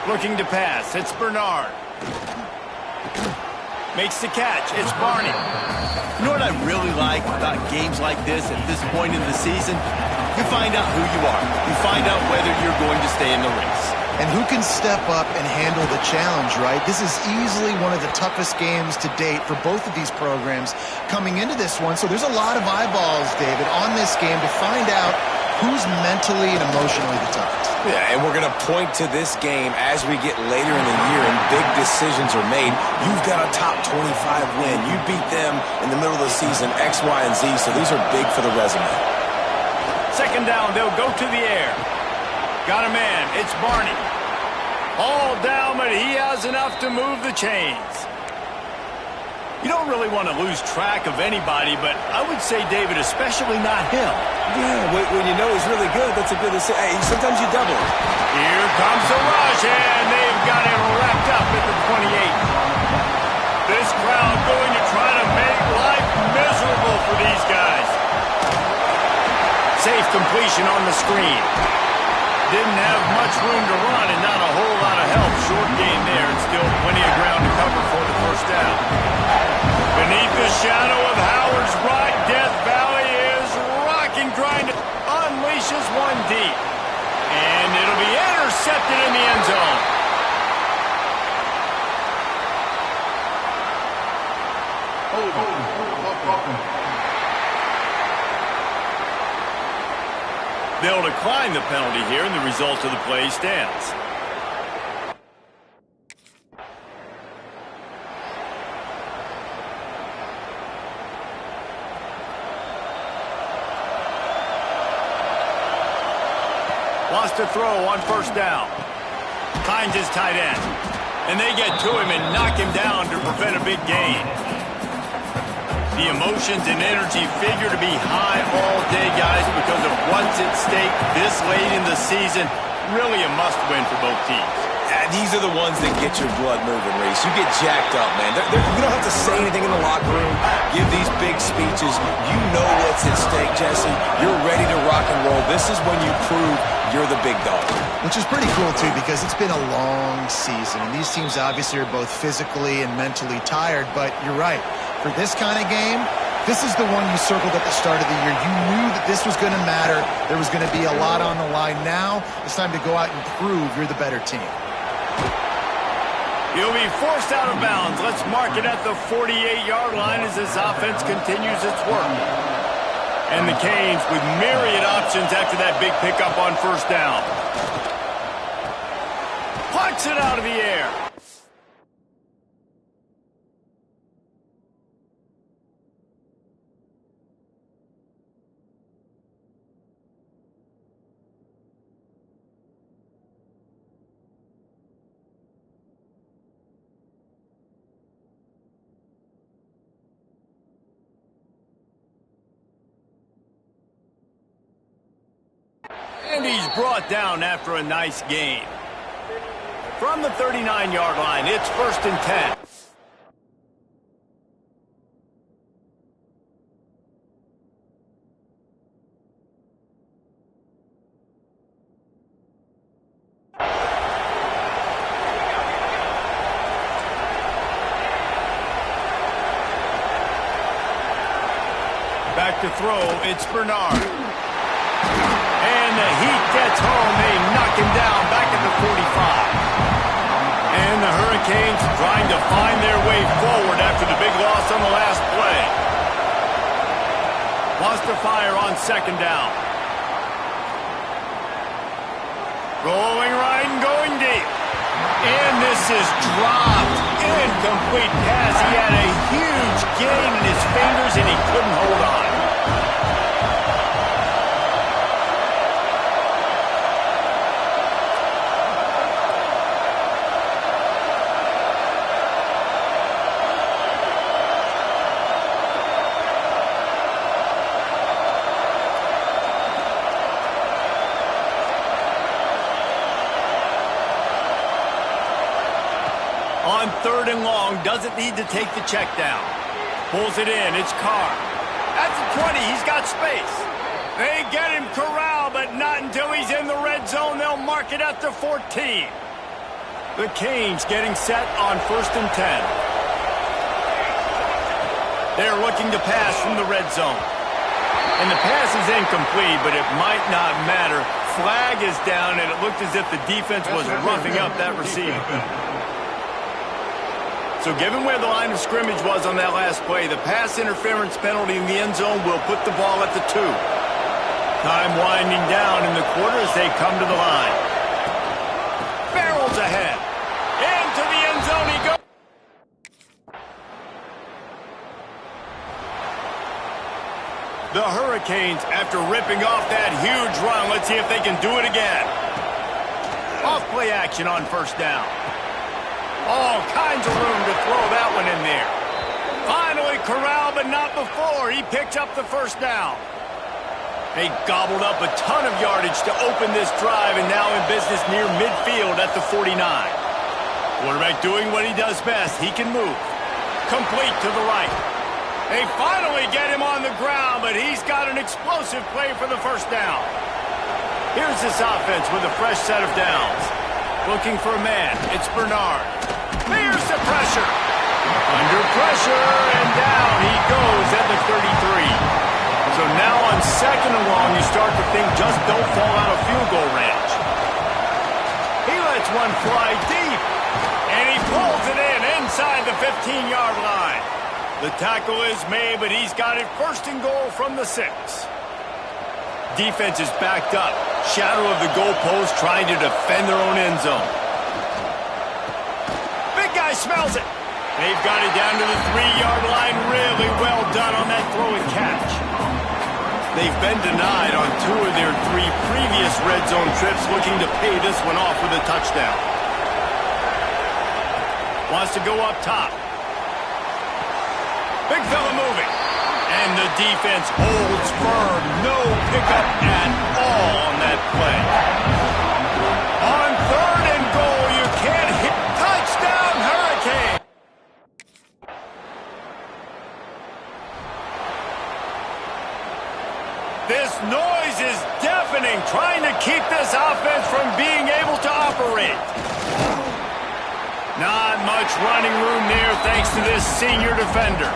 Looking to pass. It's Bernard. Makes the catch. It's Barney. You know what I really like about games like this at this point in the season? You find out who you are. You find out whether you're going to stay in the race. And who can step up and handle the challenge, right? This is easily one of the toughest games to date for both of these programs coming into this one. So there's a lot of eyeballs, David, on this game to find out who's mentally and emotionally the toughest. Yeah, and we're going to point to this game as we get later in the year and big decisions are made. You've got a top 25 win. You beat them in the middle of the season, X, Y, and Z, so these are big for the resume. Second down, they'll go to the air. Got a man. It's Barney. All down, but he has enough to move the chains. You don't really want to lose track of anybody, but I would say, David, especially not him. Yeah, when you know he's really good, that's a good decision. Hey, sometimes you double it. Here comes the rush, and they've got him wrapped up at the 28. This crowd going to try to make life miserable for these guys. Safe completion on the screen. Didn't have much room to run and not a whole lot of help. Short gain there and still plenty of ground to cover for the first down. Beneath the shadow of Howard's Rock, Death Valley is rocking, trying to unleashes one deep. And it'll be intercepted in the end zone. They'll decline the penalty here, and the result of the play stands. Lost a throw on first down. Finds his tight end. And they get to him and knock him down to prevent a big gain. The emotions and energy figure to be high all day, guys, because of what's at stake this late in the season. Really a must-win for both teams. These are the ones that get your blood moving, Reese. You get jacked up, man. You don't have to say anything in the locker room, give these big speeches. You know what's at stake, Jesse. You're ready to rock and roll. This is when you prove you're the big dog. Which is pretty cool, too, because it's been a long season. And these teams obviously are both physically and mentally tired. But you're right. For this kind of game, this is the one you circled at the start of the year. You knew that this was going to matter. There was going to be a lot on the line. Now it's time to go out and prove you're the better team. He'll be forced out of bounds. Let's mark it at the 48-yard line as this offense continues its work. And the Canes with myriad options after that big pickup on first down. Plucks it out of the air. And he's brought down after a nice gain. From the 39-yard line, it's 1st and 10. Back to throw, it's Bernard. And the heat gets home. They knock him down back at the 45. And the Hurricanes trying to find their way forward after the big loss on the last play. Lost to fire on second down. Rolling right and going deep. And this is dropped. Incomplete pass. He had a huge gain in his fingers and he couldn't hold on. On 3rd and long, doesn't need to take the check down. Pulls it in, it's Carr. At the 20, he's got space. They get him corralled, but not until he's in the red zone. They'll mark it at the 14. The Canes getting set on 1st and 10. They're looking to pass from the red zone. And the pass is incomplete, but it might not matter. Flag is down, and it looked as if the defense was roughing up that receiver. So given where the line of scrimmage was on that last play, the pass interference penalty in the end zone will put the ball at the 2. Time winding down in the quarter as they come to the line. Barrels ahead. Into the end zone he goes. The Hurricanes, after ripping off that huge run, let's see if they can do it again. Off play action on 1st down. All kinds of room to throw that one in there. Finally corralled, but not before. He picked up the 1st down. They gobbled up a ton of yardage to open this drive, and now in business near midfield at the 49. Quarterback doing what he does best. He can move. Complete to the right. They finally get him on the ground, but he's got an explosive play for the 1st down. Here's this offense with a fresh set of downs. Looking for a man. It's Bernard. There's the pressure. Under pressure, and down he goes at the 33. So now on 2nd and long, you start to think just don't fall out of field goal range. He lets one fly deep, and he pulls it in inside the 15-yard line. The tackle is made, but he's got it 1st and goal from the 6. Defense is backed up. Shadow of the goalpost trying to defend their own end zone. Big guy smells it. They've got it down to the 3-yard line. Really well done on that throw and catch. They've been denied on 2 of their 3 previous red zone trips, looking to pay this one off with a touchdown. Wants to go up top. Big fella moving. And the defense holds firm. No pickup at all on that play. On 3rd and goal, you can't hit. Touchdown, Hurricane. This noise is deafening, trying to keep this offense from being able to operate. Not much running room there thanks to this senior defender.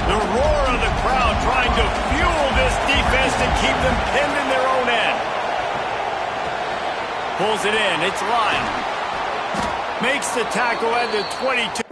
The roar of the crowd trying to fuel this defense to keep them pinned in their own end. Pulls it in. It's Lyon. Makes the tackle at the 22.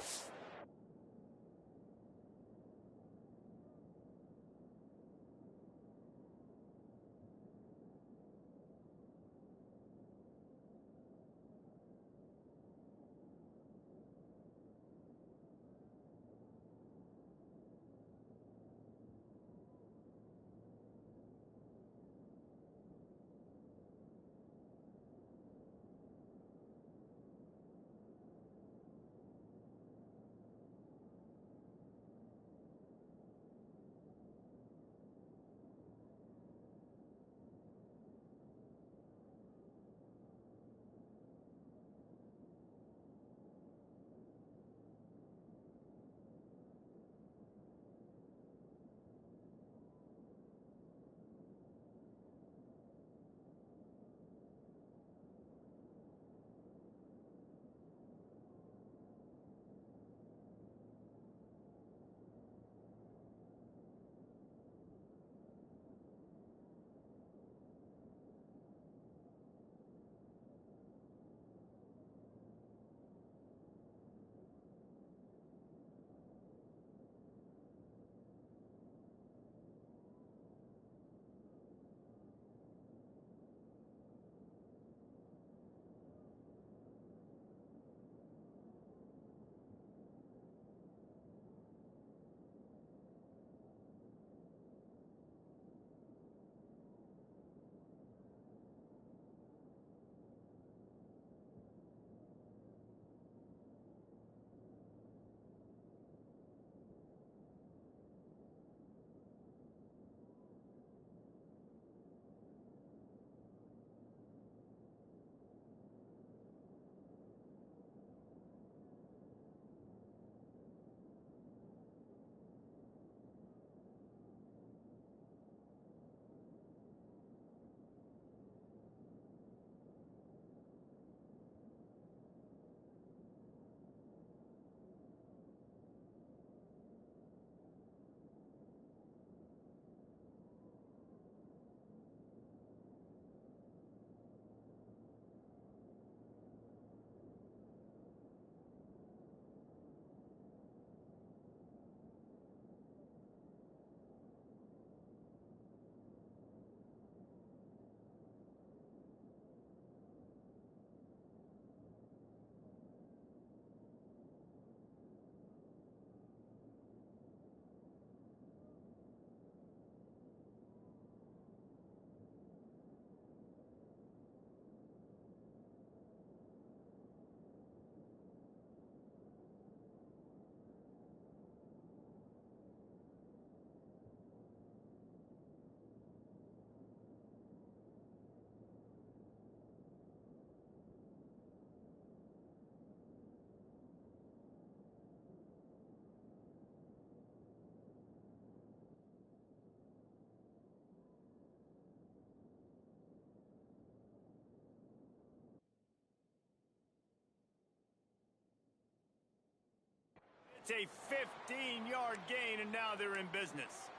It's a 15-yard gain, and now they're in business.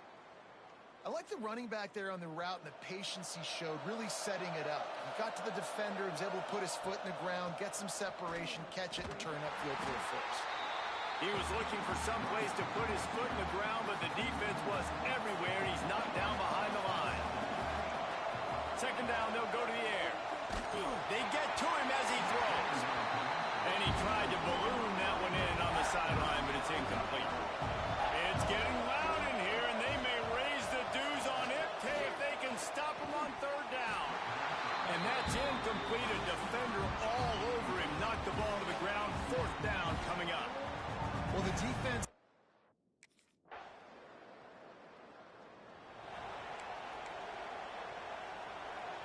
I like the running back there on the route and the patience he showed, really setting it up. He got to the defender, was able to put his foot in the ground, get some separation, catch it, and turn upfield for a first. He was looking for some place to put his foot in the ground, but the defense was everywhere, and he's knocked down behind the line. Second down, they'll go to the air. They get to him as he throws. And he tried to balloon that one in on the sideline, but it's incomplete. It's getting loud in here, and they may raise the dues on Iptay if they can stop him on third down. And that's incomplete. A defender all over him. Knocked the ball to the ground. Fourth down coming up. Well, the defense...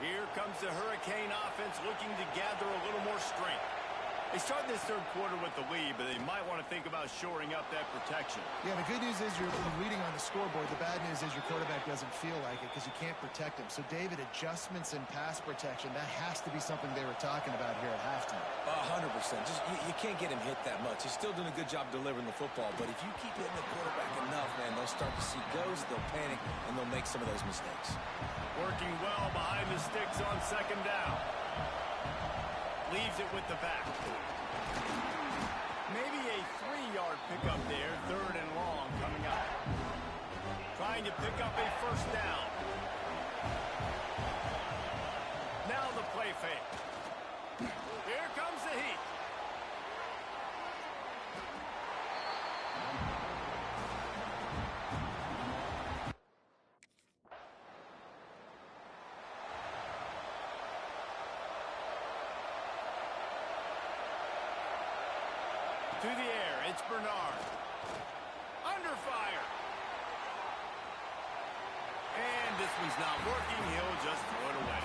Here comes the Hurricane offense looking to gather a little more strength. They started this third quarter with the lead, but they might want to think about shoring up that protection. Yeah, the good news is you're leading on the scoreboard. The bad news is your quarterback doesn't feel like it because you can't protect him. So, David, adjustments in pass protection, that has to be something they were talking about here at halftime. 100%. Just you can't get him hit that much. He's still doing a good job delivering the football, but if you keep hitting the quarterback enough, man, they'll start to see ghosts, they'll panic, and they'll make some of those mistakes. Working well behind the sticks on second down. Leaves it with the back. Maybe a 3-yard pickup there, third and long coming up. Trying to pick up a first down. Now the play fake. Here comes the heat. To the air, it's Bernard. Under fire. And this one's not working. He'll just throw it away.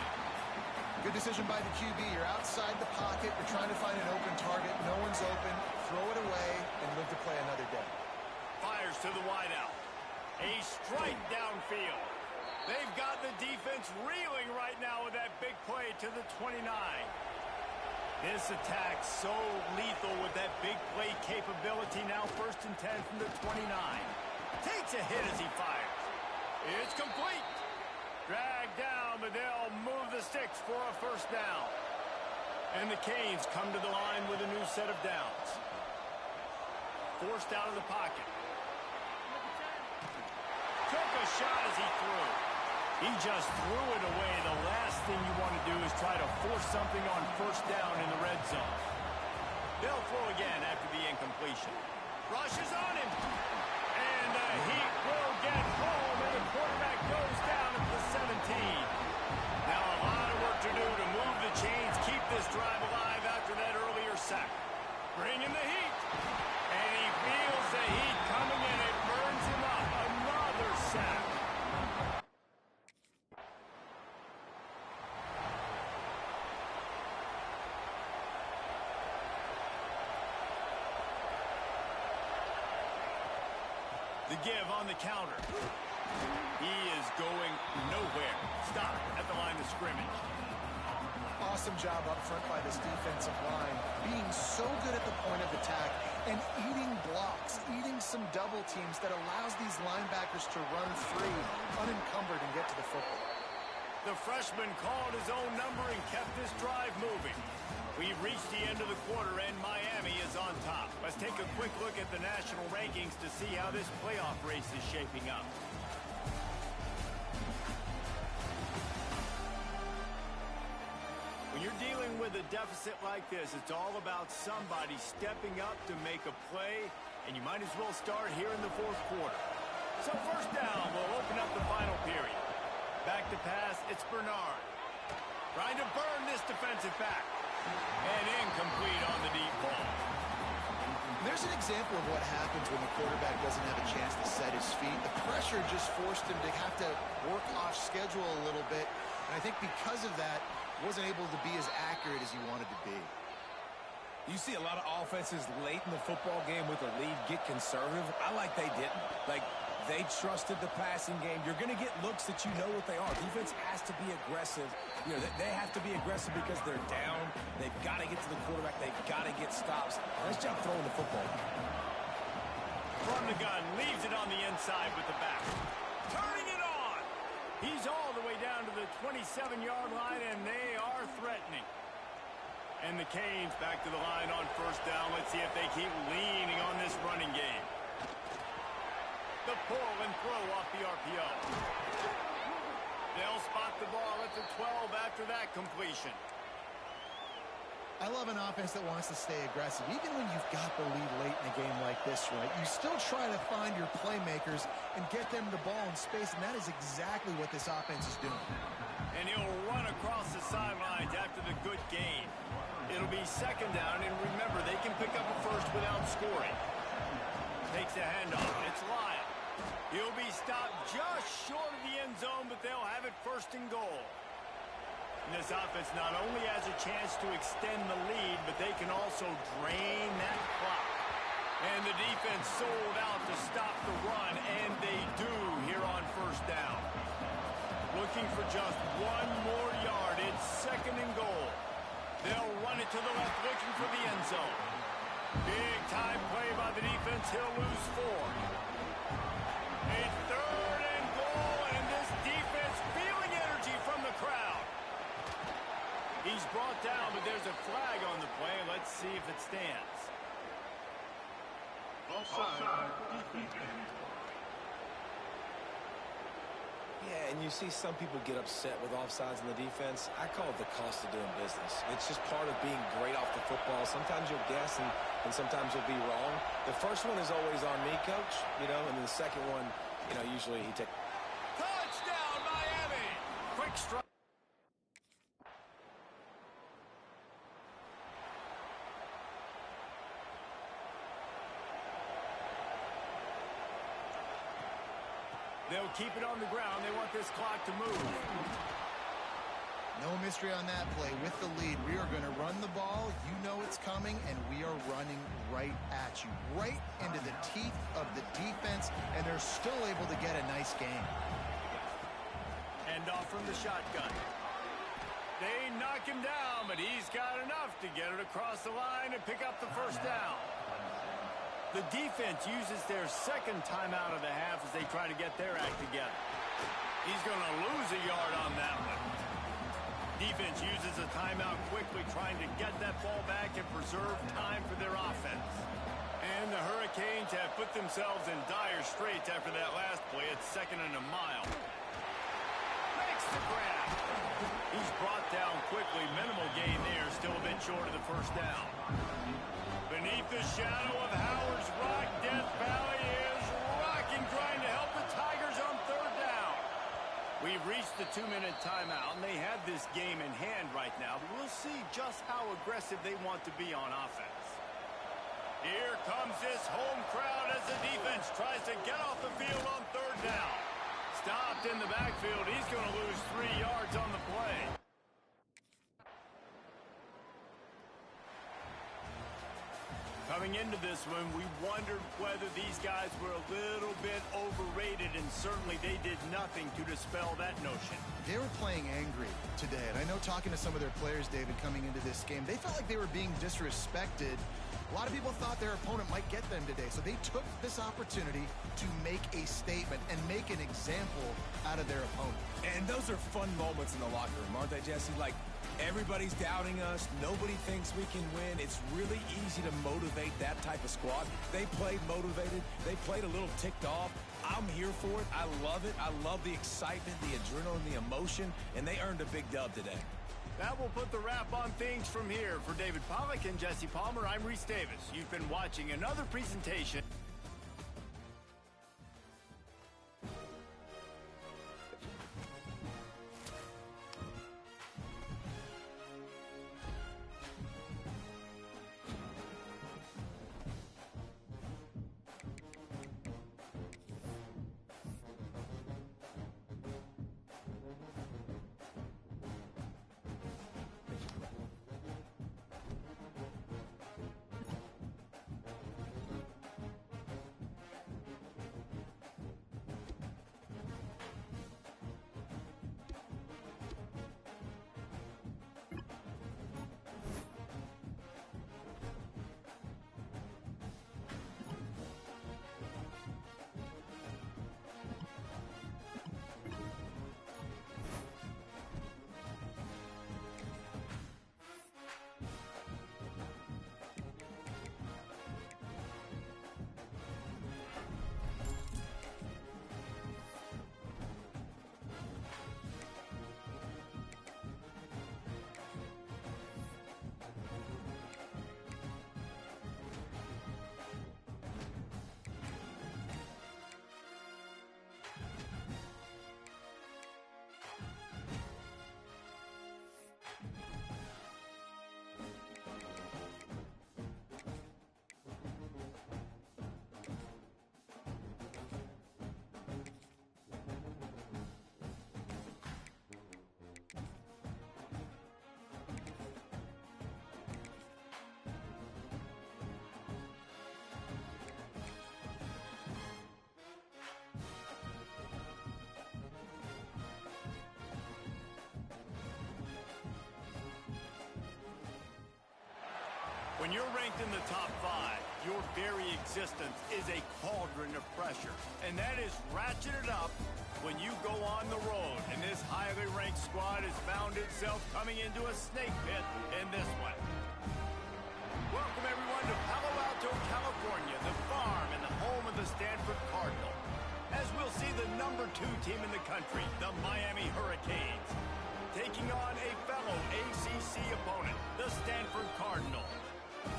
Good decision by the QB. You're outside the pocket. You're trying to find an open target. No one's open. Throw it away and live to play another day. Fires to the wideout. A strike downfield. They've got the defense reeling right now with that big play to the 29. This attack so lethal with that big play capability. Now 1st and 10 from the 29. Takes a hit as he fires. It's complete. Dragged down, but they'll move the sticks for a first down. And the Canes come to the line with a new set of downs. Forced out of the pocket. Took a shot as he threw. He just threw it away. The last thing you want to do is try to force something on first down in the red zone. They'll throw again after the incompletion. Rushes on him. And the Heat will get home, and the quarterback goes down at the 17. Now a lot of work to do to move the chains, keep this drive alive after that earlier sack. Bring in the heat. And he feels the heat coming in. It burns him up. Another sack. The give on the counter. He is going nowhere. Stop at the line of scrimmage. Awesome job up front by this defensive line. Being so good at the point of attack and eating blocks, eating some double teams that allows these linebackers to run free, unencumbered, and get to the football. The freshman called his own number and kept this drive moving. We've reached the end of the quarter, and Miami is on top. Let's take a quick look at the national rankings to see how this playoff race is shaping up. When you're dealing with a deficit like this, it's all about somebody stepping up to make a play, and you might as well start here in the fourth quarter. So first down will open up the final period. Back to pass, it's Bernard. Trying to burn this defensive back. And incomplete on the deep ball. There's an example of what happens when the quarterback doesn't have a chance to set his feet. The pressure just forced him to have to work off schedule a little bit. And I think because of that, wasn't able to be as accurate as he wanted to be. You see a lot of offenses late in the football game with a lead get conservative. I like they didn't. Like, they trusted the passing game. You're going to get looks that you know what they are. Defense has to be aggressive. You know, they have to be aggressive because they're down. They've got to get to the quarterback. They've got to get stops. Nice job throwing the football. From the gun, leaves it on the inside with the back. Turning it on! He's all the way down to the 27-yard line, and they are threatening. And the Canes back to the line on first down. Let's see if they keep leaning on this running game. The pull and throw off the RPO. They'll spot the ball at the 12 after that completion. I love an offense that wants to stay aggressive. Even when you've got the lead late in a game like this, right, you still try to find your playmakers and get them the ball in space, and that is exactly what this offense is doing. And he'll run across the sidelines after the good gain. It'll be second down, and remember, they can pick up a first without scoring. Takes a handoff. It's Lyle. He'll be stopped just short of the end zone, but they'll have it first and goal. And this offense not only has a chance to extend the lead, but they can also drain that clock. And the defense sold out to stop the run, and they do here on first down. Looking for just one more yard. It's second and goal. They'll run it to the left, looking for the end zone. Big time play by the defense. He'll lose 4. A third and goal, and this defense feeling energy from the crowd. He's brought down, but there's a flag on the play. Let's see if it stands. Offside. Defense. Yeah, and you see some people get upset with offsides in the defense. I call it the cost of doing business. It's just part of being great off the football. Sometimes you'll guess, and sometimes you'll be wrong. The first one is always on me, Coach, and then the second one, usually he takes. Touchdown, Miami! Quick strike. They'll keep it on the ground. They want this clock to move. No mystery on that play. With the lead, we are going to run the ball. You know it's coming, and we are running right at you, right into the teeth of the defense, and they're still able to get a nice game. Hand off from the shotgun. They knock him down, but he's got enough to get it across the line and pick up the first down. The defense uses their second timeout of the half as they try to get their act together. He's going to lose a yard on that one. Defense uses a timeout quickly, trying to get that ball back and preserve time for their offense. And the Hurricanes have put themselves in dire straits after that last play. It's second and a mile. Makes the grab. He's brought down quickly. Minimal gain there. Still a bit short of the first down. Beneath the shadow of Howard's Rock, Death Valley is rocking, trying to help the Tigers on third down. We've reached the 2-minute timeout, and they have this game in hand right now, but we'll see just how aggressive they want to be on offense. Here comes this home crowd as the defense tries to get off the field on third down. Stopped in the backfield. He's going to lose 3 yards on the play. Coming into this one, we wondered whether these guys were a little bit overrated, and certainly they did nothing to dispel that notion. They were playing angry today, and I know talking to some of their players, David, coming into this game, they felt like they were being disrespected. A lot of people thought their opponent might get them today, so they took this opportunity to make a statement and make an example out of their opponent. And those are fun moments in the locker room, aren't they, Jesse? Like, everybody's doubting us. Nobody thinks we can win. It's really easy to motivate that type of squad. They played motivated. They played a little ticked off. I'm here for it. I love it. I love the excitement, the adrenaline, the emotion, and they earned a big dub today. That will put the wrap on things from here. For David Pollack and Jesse Palmer, I'm Reese Davis. You've been watching another presentation. When you're ranked in the top 5, your very existence is a cauldron of pressure. And that is ratcheted up when you go on the road. And this highly ranked squad has found itself coming into a snake pit in this one. Welcome, everyone, to Palo Alto, California, the farm and the home of the Stanford Cardinal. As we'll see the number 2 team in the country, the Miami Hurricanes, taking on a fellow ACC opponent, the Stanford Cardinal.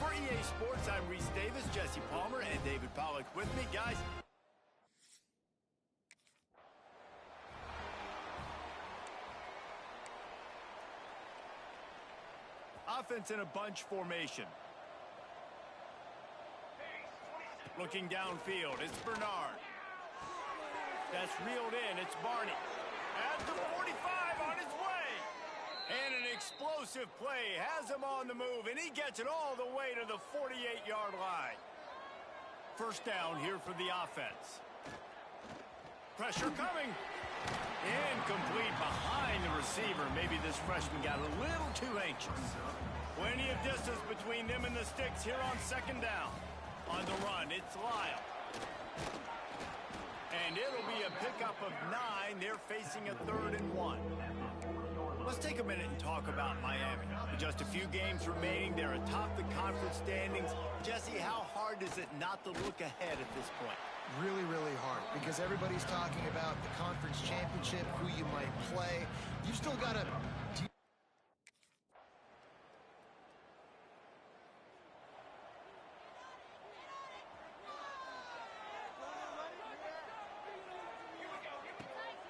For EA Sports, I'm Reese Davis, Jesse Palmer, and David Pollack with me. Guys, offense in a bunch formation. Looking downfield, it's Bernard. That's reeled in, it's Barney. At the 45 on his way. And an explosive play has him on the move, and he gets it all the way to the 48-yard line. First down here for the offense. Pressure coming. Incomplete behind the receiver. Maybe this freshman got a little too anxious. Plenty of distance between them and the sticks here on second down. On the run, it's Lyle. And it'll be a pickup of 9. They're facing a 3rd and 1. Let's take a minute and talk about Miami. With just a few games remaining, they're atop the conference standings. Jesse, how hard is it not to look ahead at this point? Really, really hard, because everybody's talking about the conference championship, who you might play. You've still got to...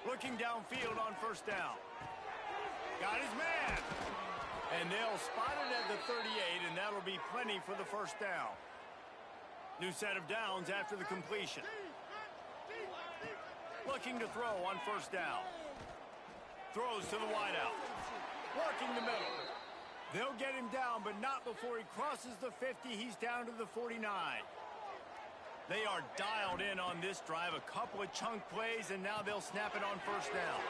Looking downfield on first down. Got his man. And they'll spot it at the 38, and that'll be plenty for the first down. New set of downs after the completion. Looking to throw on first down. Throws to the wideout. Working the middle. They'll get him down, but not before he crosses the 50. He's down to the 49. They are dialed in on this drive. A couple of chunk plays, and now they'll snap it on first down.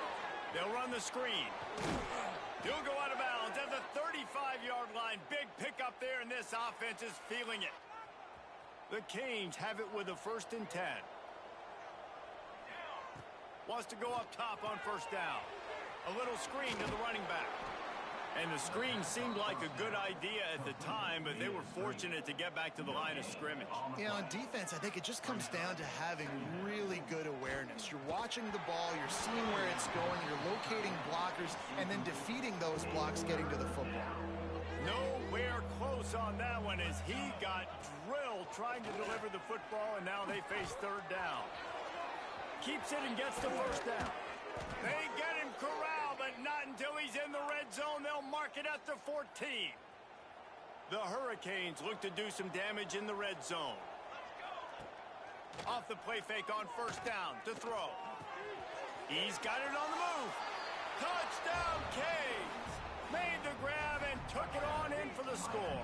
They'll run the screen. He'll go out of bounds at the 35-yard line. Big pickup there, and this offense is feeling it. The Canes have it with a 1st and 10. Wants to go up top on first down. A little screen to the running back. And the screen seemed like a good idea at the time, but they were fortunate to get back to the line of scrimmage. You know, on defense, I think it just comes down to having really good awareness. You're watching the ball, you're seeing where it's going, you're locating blockers, and then defeating those blocks getting to the football. Nowhere close on that one as he got drilled trying to deliver the football, and now they face 3rd down. Keeps it and gets the first down. They get him corralled, but not until he's in the red zone. They'll mark it at the 14. The Hurricanes look to do some damage in the red zone. Off the play fake on first down to throw. He's got it on the move. Touchdown, Canes! Made the grab and took it on in for the score.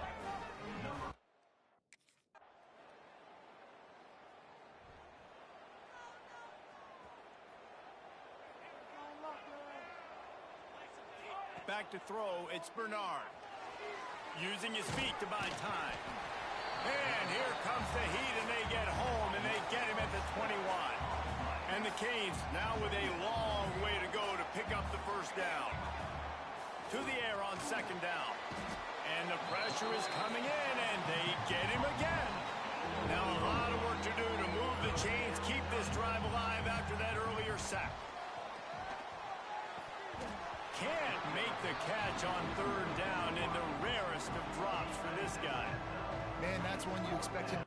Back to throw, it's Bernard. Using his feet to buy time. And here comes the heat, and they get home, and they get him at the 21. And the Canes now with a long way to go to pick up the first down. To the air on second down. And the pressure is coming in, and they get him again. Now a lot of work to do to move the chains, keep this drive alive after that earlier sack. Can't make the catch on 3rd down in the rarest of drops for this guy. Man, that's one you expect him.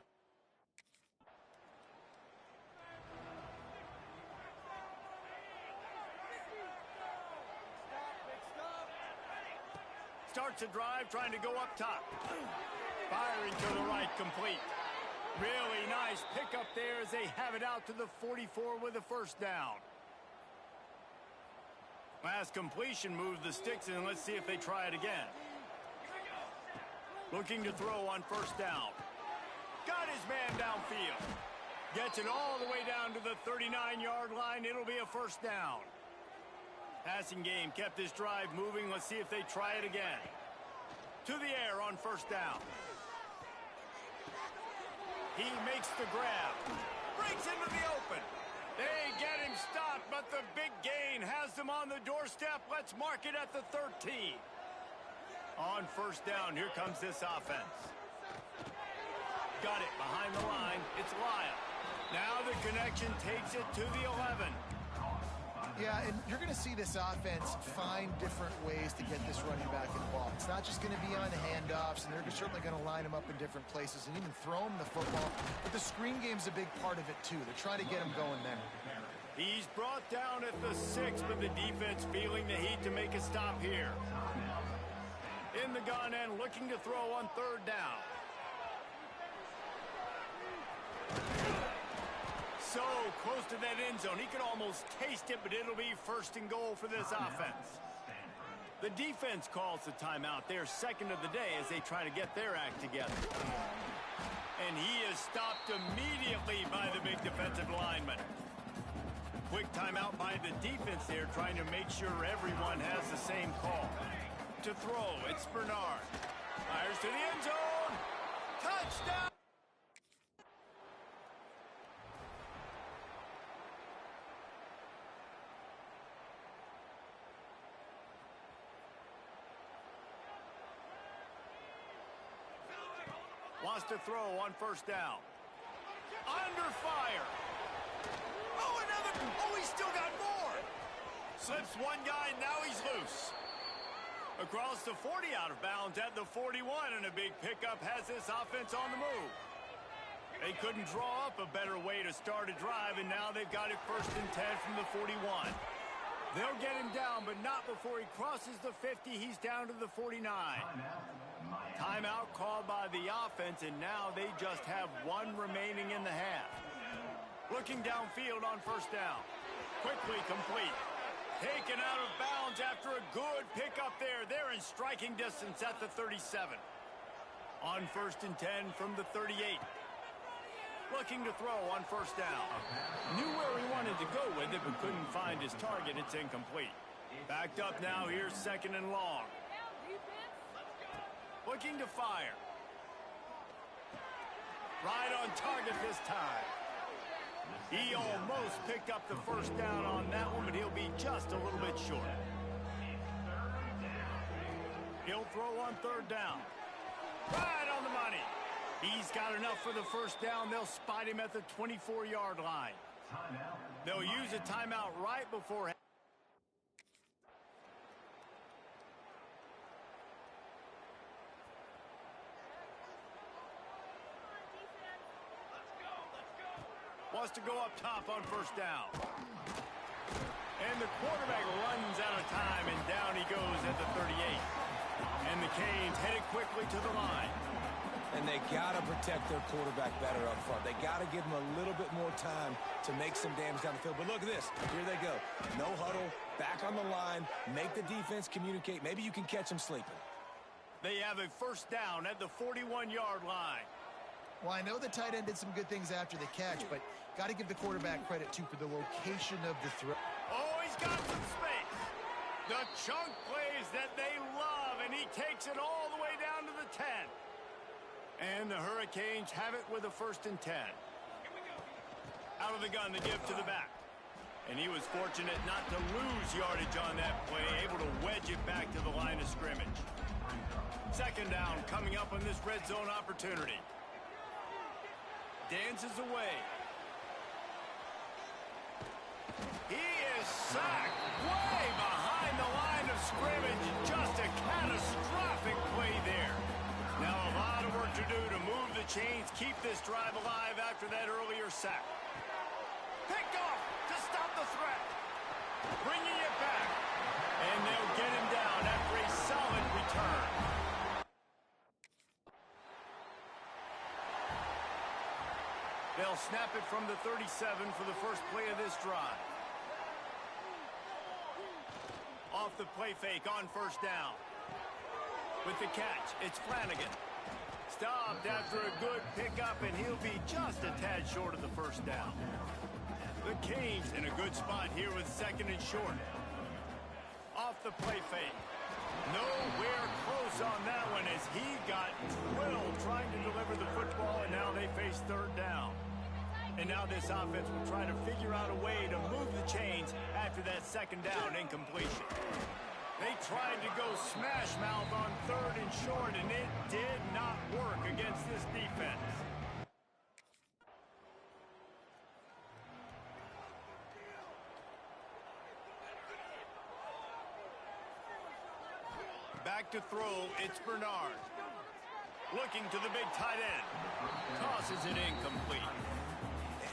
Starts a drive trying to go up top. Firing to the right, complete. Really nice pickup there as they have it out to the 44 with a first down. Last completion moved the sticks in. Let's see if they try it again. Looking to throw on first down. Got his man downfield. Gets it all the way down to the 39-yard line. It'll be a first down. Passing game kept this drive moving. Let's see if they try it again. To the air on first down. He makes the grab. Breaks into the open. They get him stopped, but the big gain has them on the doorstep. Let's mark it at the 13. On first down, here comes this offense. Got it behind the line. It's Lyle. Now the connection takes it to the 11. Yeah, and you're going to see this offense find different ways to get this running back involved. It's not just going to be on handoffs, and they're certainly going to line him up in different places and even throw him the football. But the screen game's a big part of it, too. They're trying to get him going there. He's brought down at the 6, but the defense feeling the heat to make a stop here. In the gun and looking to throw on third down. So close to that end zone. He could almost taste it, but it'll be first and goal for this offense. The defense calls the timeout. They're second of the day as they try to get their act together. And he is stopped immediately by the big defensive lineman. Quick timeout by the defense there, trying to make sure everyone has the same call. To throw, it's Bernard. Fires to the end zone. Touchdown! Wants to throw on first down. Under fire. Oh, another. Oh, he's still got more. Slips one guy, now he's loose. Across the 40, out of bounds at the 41, and a big pickup has this offense on the move. They couldn't draw up a better way to start a drive, and now they've got it first and 10 from the 41. They'll get him down, but not before he crosses the 50. He's down to the 49. Timeout called by the offense, and now they just have one remaining in the half. Looking downfield on first down. Quickly complete. Taken out of bounds after a good pickup there. They're in striking distance at the 37. On first and 10 from the 38. Looking to throw on first down. Knew where he wanted to go with it, but couldn't find his target. It's incomplete. Backed up now. Here's second and long. Looking to fire. Right on target this time. He almost picked up the first down on that one, but he'll be just a little bit short. He'll throw on third down. Right on the money. He's got enough for the first down. They'll spot him at the 24-yard line. They'll use a timeout right before. Wants to go up top on first down. And the quarterback runs out of time, and down he goes at the 38. And the Canes headed quickly to the line. And they got to protect their quarterback better up front. They got to give him a little bit more time to make some damage down the field. But look at this. Here they go. No huddle, back on the line, make the defense communicate. Maybe you can catch them sleeping. They have a first down at the 41-yard line. Well, I know the tight end did some good things after the catch, but got to give the quarterback credit, too, for the location of the throw. Oh, he's got some space. The chunk plays that they love, and he takes it all the way down to the 10. And the Hurricanes have it with a first and 10. Out of the gun, the give to the back. And he was fortunate not to lose yardage on that play, able to wedge it back to the line of scrimmage. Second down coming up on this red zone opportunity. Dances away. He is sacked way behind the line of scrimmage. Just a catastrophic play there. Now a lot of work to do to move the chains, keep this drive alive after that earlier sack. Picked off to stop the threat. Bringing it back. And they'll get him down after a solid return. They'll snap it from the 37 for the first play of this drive. Off the play fake on first down. With the catch, it's Flanagan. Stopped after a good pickup, and he'll be just a tad short of the first down. The Canes in a good spot here with second and short. Off the play fake. Nowhere close on that one as he got drilled trying to deliver the football, and now they face third down. And now this offense will try to figure out a way to move the chains after that second down incompletion. They tried to go smash mouth on third and short, and it did not work against this defense. Back to throw, it's Bernard. Looking to the big tight end. Tosses it incomplete.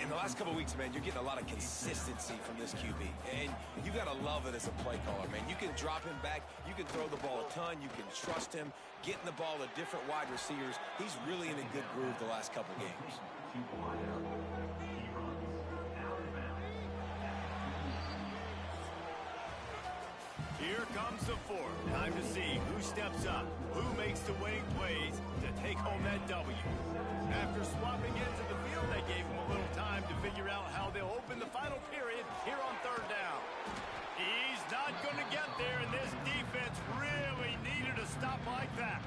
In the last couple of weeks, man, you're getting a lot of consistency from this QB. And you got to love it as a play caller, man. You can drop him back. You can throw the ball a ton. You can trust him, getting the ball to different wide receivers. He's really in a good groove the last couple games. Here comes the fourth. Time to see who steps up, who makes the winning plays to take home that W. After swapping ends of the field, they gave him a little time to figure out how they'll open the final period here on third down. He's not going to get there, and this defense really needed a stop like that.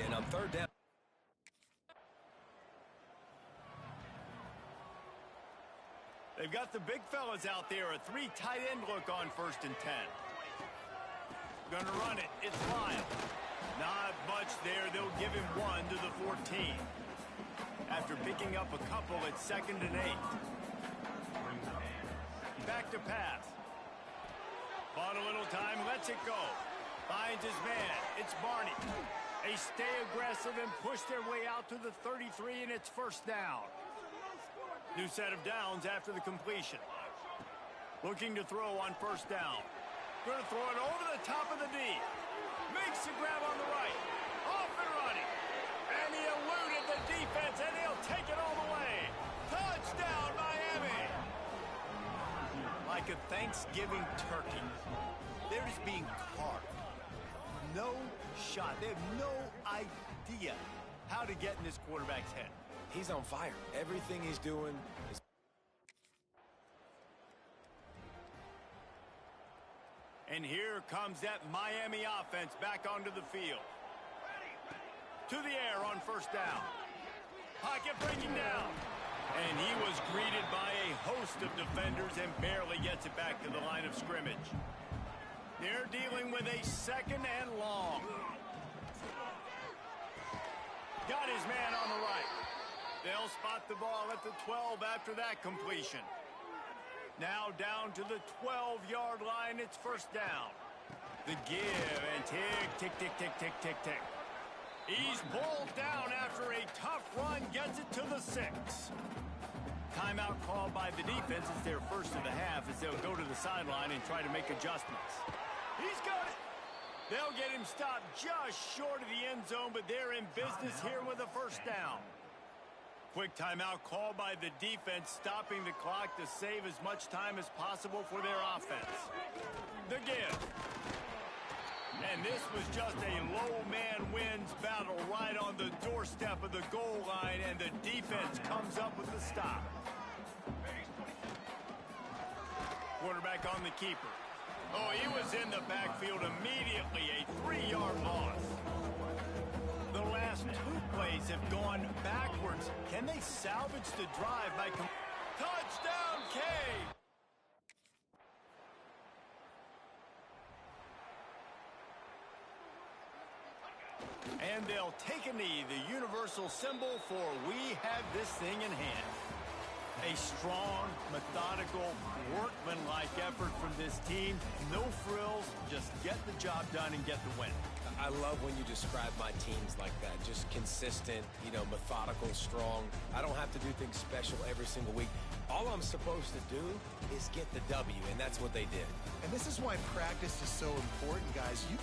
And on third down. They've got the big fellas out there, a 3 tight end look on 1st and 10. Gonna run it, it's Lyle. Not much there, they'll give him 1 to the 14. After picking up a couple at 2nd and 8. Back to pass. Bought a little time, lets it go. Finds his man, it's Barney. They stay aggressive and push their way out to the 33, and it's 1st down. New set of downs after the completion. Looking to throw on 1st down. Going to throw it over the top of the D. Makes the grab on the right. Off and running. And he eluded the defense, and he'll take it all the way. Touchdown, Miami. Like a Thanksgiving turkey. They're just being carved. No shot. They have no idea how to get in this quarterback's head. He's on fire. Everything he's doing is... And here comes that Miami offense back onto the field. To the air on 1st down. Pocket breaking down. And he was greeted by a host of defenders and barely gets it back to the line of scrimmage. They're dealing with a 2nd and long. Got his man on the right. They'll spot the ball at the 12 after that completion. Now down to the 12-yard line, it's 1st down. The give and tick, tick, tick, tick, tick, tick, tick. He's pulled down after a tough run, gets it to the 6. Timeout called by the defense. It's their first of the half as they'll go to the sideline and try to make adjustments. He's got it. They'll get him stopped just short of the end zone, but they're in business here with a 1st down. Quick timeout called by the defense, stopping the clock to save as much time as possible for their offense. The give. And this was just a low man wins battle right on the doorstep of the goal line, and the defense comes up with the stop. Quarterback on the keeper. Oh, he was in the backfield immediately, a 3-yard loss. The last 2 plays have gone backwards. Can they salvage the drive by... Touchdown, K! And they'll take a knee, the universal symbol for we have this thing in hand. A strong, methodical, workmanlike effort from this team. No frills, just get the job done and get the win. I love when you describe my teams like that. Just consistent, you know, methodical, strong. I don't have to do things special every single week. All I'm supposed to do is get the W, and that's what they did. And this is why practice is so important, guys. You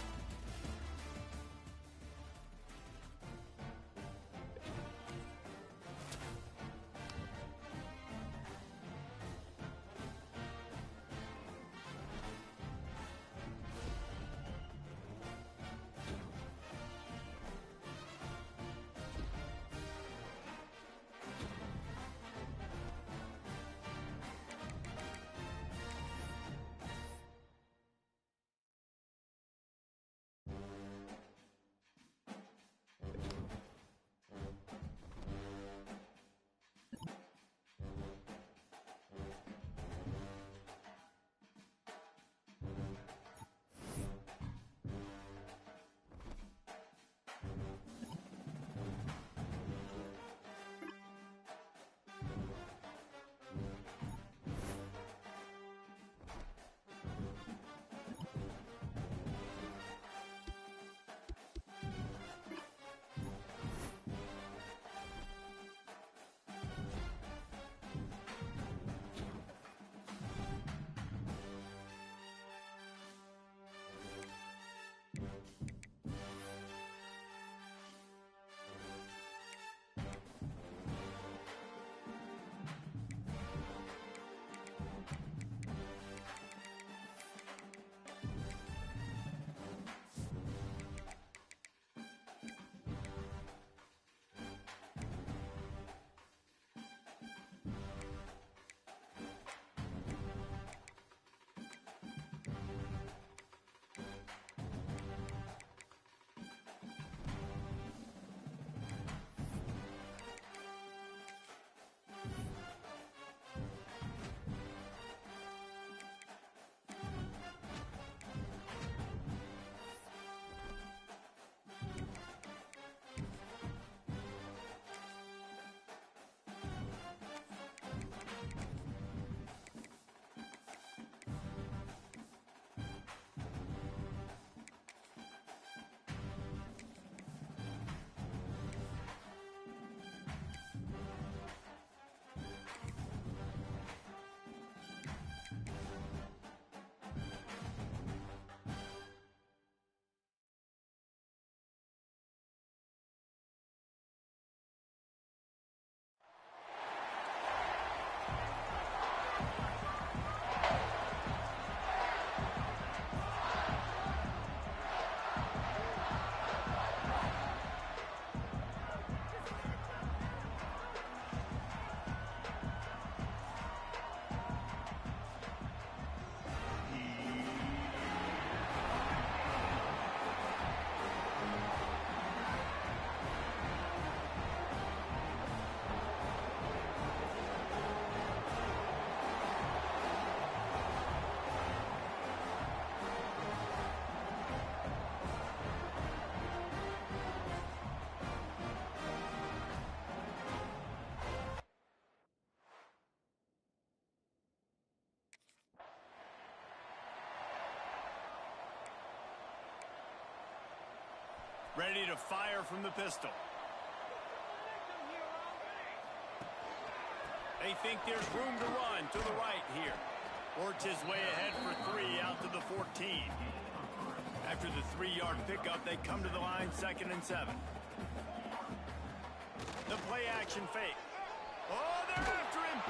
Ready to fire from the pistol. They think there's room to run to the right here. Works his way ahead for 3 out to the 14. After the 3-yard pickup, they come to the line 2nd and 7. The play action fake. Oh, they're after him.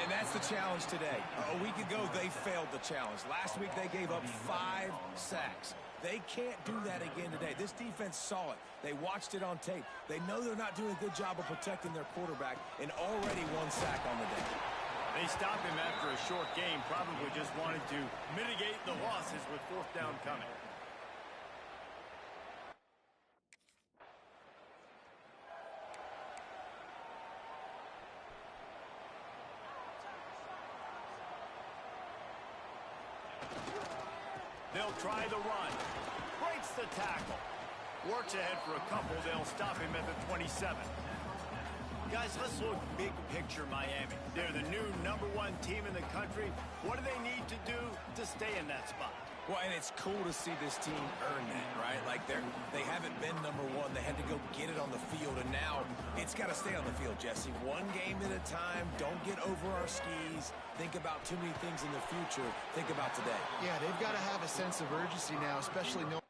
And that's the challenge today. A week ago, they failed the challenge. Last week, they gave up 5 sacks. They can't do that again today. This defense saw it. They watched it on tape. They know they're not doing a good job of protecting their quarterback, and already 1 sack on the day. They stop him after a short game, probably just wanted to mitigate the losses with 4th down coming. They'll try the run. Breaks the tackle. Works ahead for a couple. They'll stop him at the 27. Guys, let's look big picture Miami. They're the new #1 team in the country. What do they need to do to stay in that spot? Well, and it's cool to see this team earn that, right? Like they haven't been #1. They had to go get it on the field, and now it's got to stay on the field, Jesse. 1 game at a time. Don't get over our skis. Think about too many things in the future. Think about today. Yeah, they've got to have a sense of urgency now, especially knowing.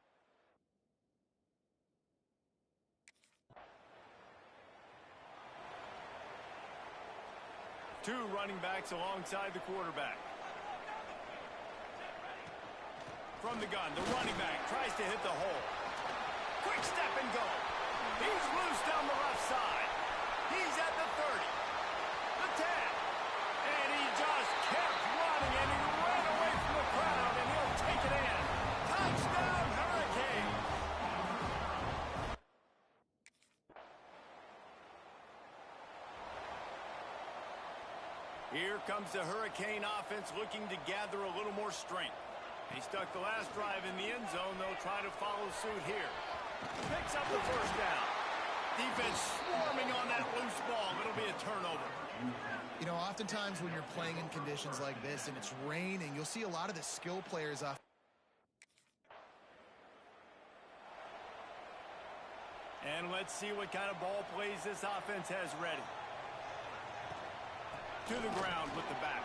Two running backs alongside the quarterback. From the gun, the running back tries to hit the hole. Quick step and go. He's loose down the left side. He's at the 30. The 10. And he just kept running, and he ran away from the crowd, and he'll take it in. Touchdown, Hurricane. Here comes the Hurricane offense looking to gather a little more strength. He stuck the last drive in the end zone. They'll try to follow suit here. Picks up the 1st down. Defense swarming on that loose ball. It'll be a turnover. You know, oftentimes when you're playing in conditions like this and it's raining, you'll see a lot of the skill players off. And let's see what kind of ball plays this offense has ready. To the ground with the back.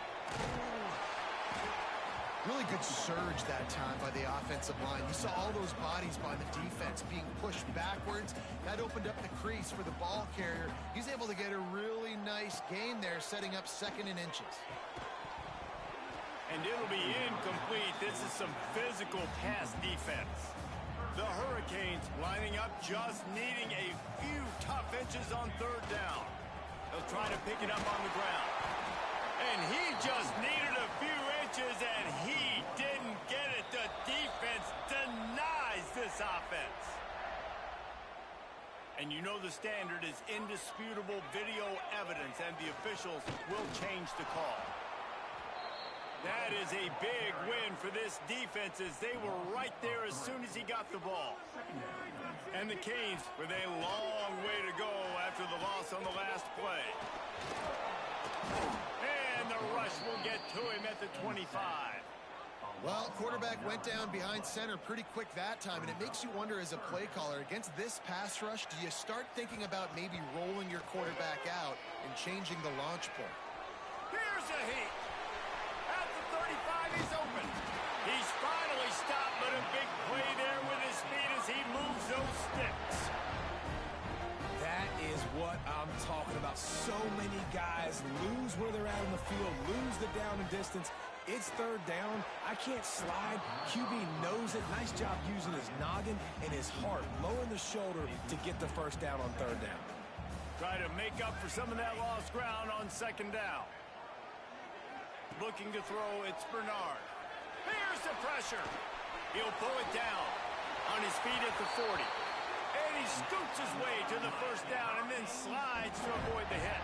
Really good surge that time by the offensive line. You saw all those bodies by the defense being pushed backwards. That opened up the crease for the ball carrier. He's able to get a really nice gain there, setting up 2nd and inches. And it'll be incomplete. This is some physical pass defense. The Hurricanes lining up, just needing a few tough inches on 3rd down. They'll try to pick it up on the ground. And he just needed a few inches, and he didn't get it. The defense denies this offense. And you know the standard is indisputable video evidence, and the officials will change the call. That is a big win for this defense, as they were right there as soon as he got the ball. And the Canes with a long way to go after the loss on the last play. And the rush will get to him at the 25. Well, quarterback went down behind center pretty quick that time, and it makes you wonder as a play caller, against this pass rush, do you start thinking about maybe rolling your quarterback out and changing the launch point? Here's a heat. At the 35, he's open. He's finally stopped, but a big play there with his speed as he moves those sticks. That is what I'm talking about. So many guys lose where they're at in the field, lose the down and distance. It's 3rd down. I can't slide. QB knows it. Nice job using his noggin and his heart, lowering the shoulder to get the 1st down on 3rd down. Try to make up for some of that lost ground on 2nd down. Looking to throw, it's Bernard. Here's the pressure. He'll pull it down on his feet at the 40. And he scoots his way to the 1st down and then slides to avoid the hit.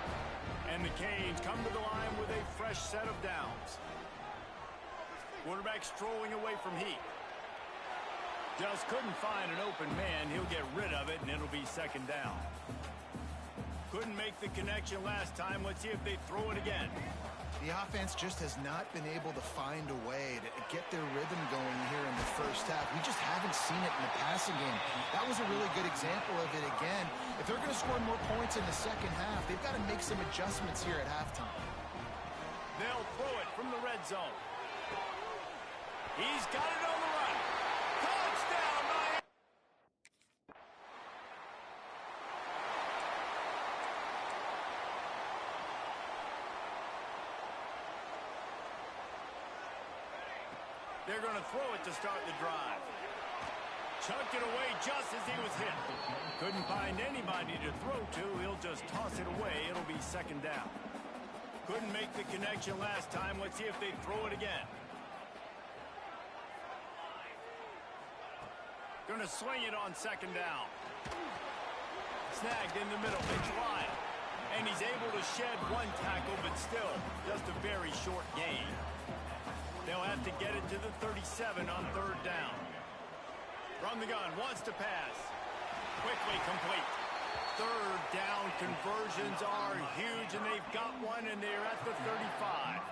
And the Canes come to the line with a fresh set of downs. Quarterback strolling away from heat. Just couldn't find an open man. He'll get rid of it, and it'll be 2nd down. Couldn't make the connection last time. Let's see if they throw it again. The offense just has not been able to find a way to get their rhythm going here in the first half. We just haven't seen it in the passing game. That was a really good example of it again. If they're going to score more points in the second half, they've got to make some adjustments here at halftime. They'll throw it from the red zone. He's got it on the run. Touchdown, Miami! They're going to throw it to start the drive. Chucked it away just as he was hit. Couldn't find anybody to throw to. He'll just toss it away. It'll be second down. Couldn't make the connection last time. Let's see if they throw it again. Going to swing it on second down. Snagged in the middle. It's Lyle. And he's able to shed one tackle, but still just a very short gain. They'll have to get it to the 37 on third down. From the gun, wants to pass. Quickly complete. Third down conversions are huge, and they've got one, and they're at the 35.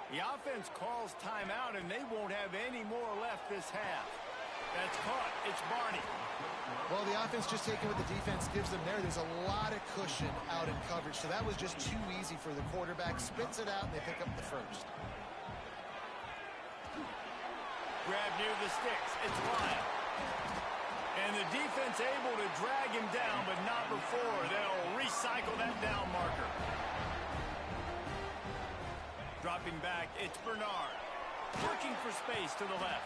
The offense calls timeout, and they won't have any more left this half. That's caught. It's Barney. Well, the offense just taking what the defense gives them there. There's a lot of cushion out in coverage, so that was just too easy for the quarterback. Spits it out, and they pick up the first. Grab near the sticks. It's Lyle. And the defense able to drag him down, but not before. They'll recycle that down marker. Dropping back, it's Bernard. Looking for space to the left.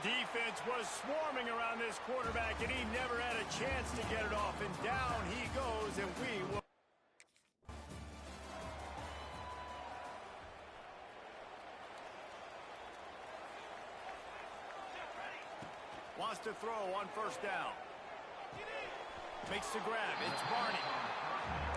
Defense was swarming around this quarterback, and he never had a chance to get it off. And down he goes, and we will... Wants to throw on first down. Makes the grab. It's Barney.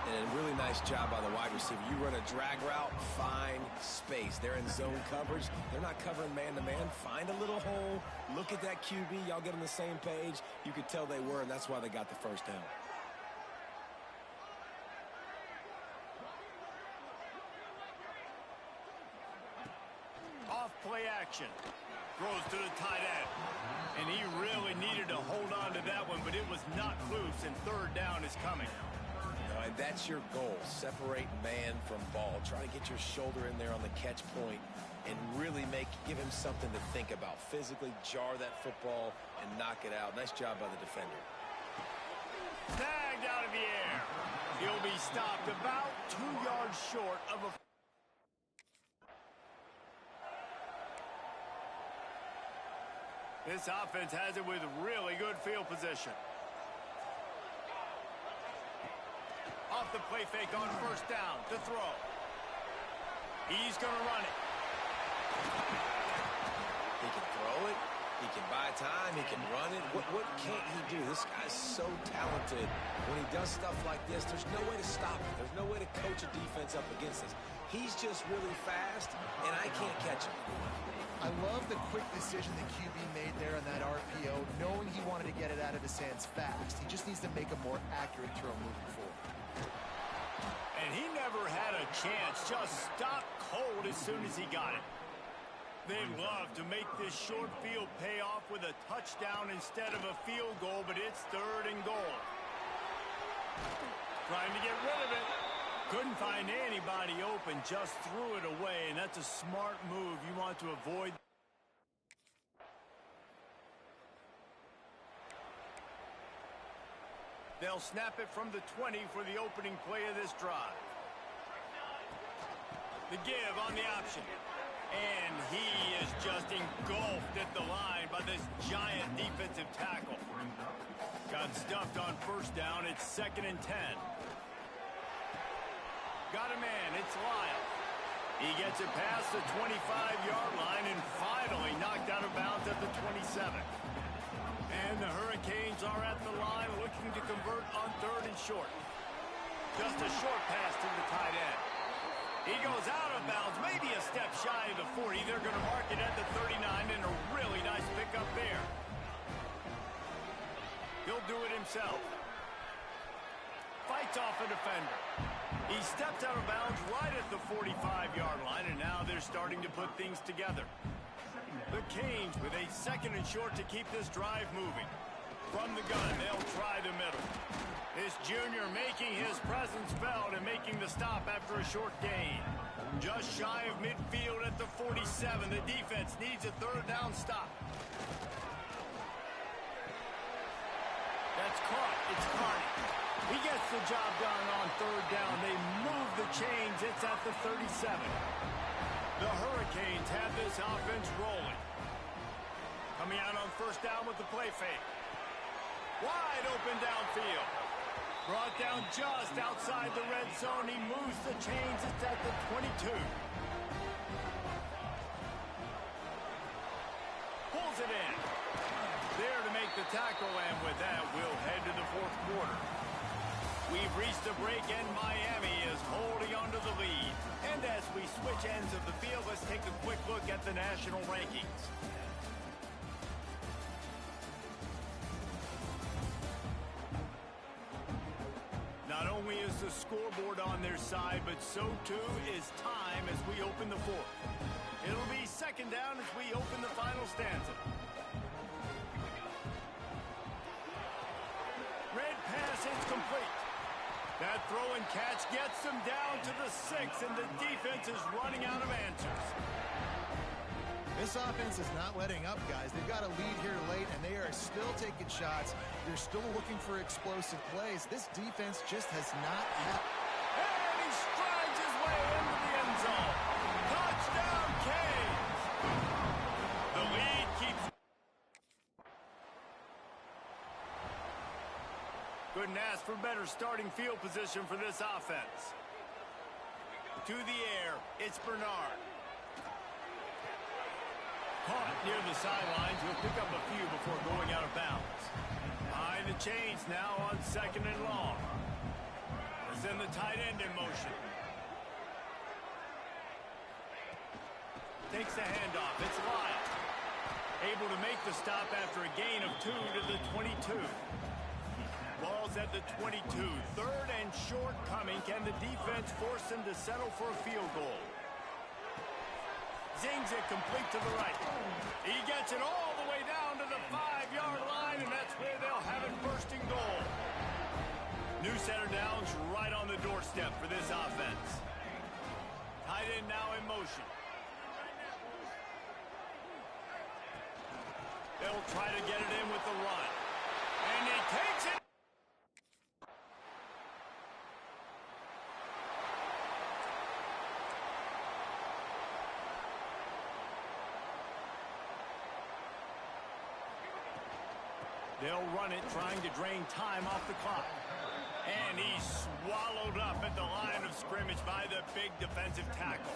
And a really nice job by the wide receiver. You run a drag route, find space. They're in zone coverage. They're not covering man-to-man. Find a little hole. Look at that QB. Y'all get on the same page. You could tell they were, and that's why they got the first down. Off play action. Throws to the tight end. And he really needed to hold on to that one, but it was not loose, and third down is coming. And that's your goal. Separate man from ball. Try to get your shoulder in there on the catch point and really give him something to think about. Physically jar that football and knock it out. Nice job by the defender. Snagged out of the air. He'll be stopped about 2 yards short of a... This offense has it with really good field position. Off the play fake on first down to throw. He's going to run it. He can throw it. He can buy time. He can run it. What can't he do? This guy's so talented. When he does stuff like this, there's no way to stop him. There's no way to coach a defense up against this. He's just really fast, and I can't catch him. I love the quick decision the QB made there on that RPO, knowing he wanted to get it out of his hands fast. He just needs to make a more accurate throw moving forward. And he never had a chance. Just stopped cold as soon as he got it. They'd love to make this short field pay off with a touchdown instead of a field goal, but it's third and goal. Trying to get rid of it. Couldn't find anybody open, just threw it away, and that's a smart move. You want to avoid. They'll snap it from the 20 for the opening play of this drive. The give on the option. And he is just engulfed at the line by this giant defensive tackle. Got stuffed on first down. It's 2nd and 10. Got a man. It's Lyle. He gets it past the 25-yard line and finally knocked out of bounds at the 27. And the Hurricanes are at the line looking to convert on third and short. Just a short pass to the tight end. He goes out of bounds, maybe a step shy of the 40. They're going to mark it at the 39, and a really nice pickup there. He'll do it himself. Fights off a defender. He stepped out of bounds right at the 45-yard line, and now they're starting to put things together. The Canes with a 2nd and short to keep this drive moving. From the gun, they'll try the middle. This junior making his presence felt and making the stop after a short gain. Just shy of midfield at the 47. The defense needs a 3rd down stop. That's caught. It's Carney. He gets the job done on 3rd down. They move the chains. It's at the 37. The Hurricanes have this offense rolling. Coming out on 1st down with the play fake. Wide open downfield. Brought down just outside the red zone. He moves the chains. It's at the 22. Pulls it in. There to make the tackle, and with that, we'll head to the 4th quarter. We've reached a break, and Miami is holding onto the lead. And as we switch ends of the field, let's take a quick look at the national rankings. Not only is the scoreboard on their side, but so too is time as we open the 4th. It'll be 2nd down as we open the final stanza. Red pass is complete. That throw and catch gets them down to the 6, and the defense is running out of answers. This offense is not letting up, guys. They've got a lead here late, and they are still taking shots. They're still looking for explosive plays. This defense just has not had... And he strides his way into the end zone. Touchdown, Canes! The lead keeps... Couldn't ask for better starting field position for this offense. To the air, it's Bernard. Caught near the sidelines. He'll pick up a few before going out of bounds. Behind the chains now on 2nd and long. Send the tight end in motion. Takes the handoff. It's Lyle. Able to make the stop after a gain of 2 to the 22. Ball's at the 22. 3rd and short coming. Can the defense force them to settle for a field goal? Zings it complete to the right. He gets it all the way down to the 5-yard line, and that's where they'll have it 1st and goal. New center downs right on the doorstep for this offense. Tight end now in motion. They'll try to get it in with the run. And he takes it. They'll run it, trying to drain time off the clock. And he's swallowed up at the line of scrimmage by the big defensive tackle.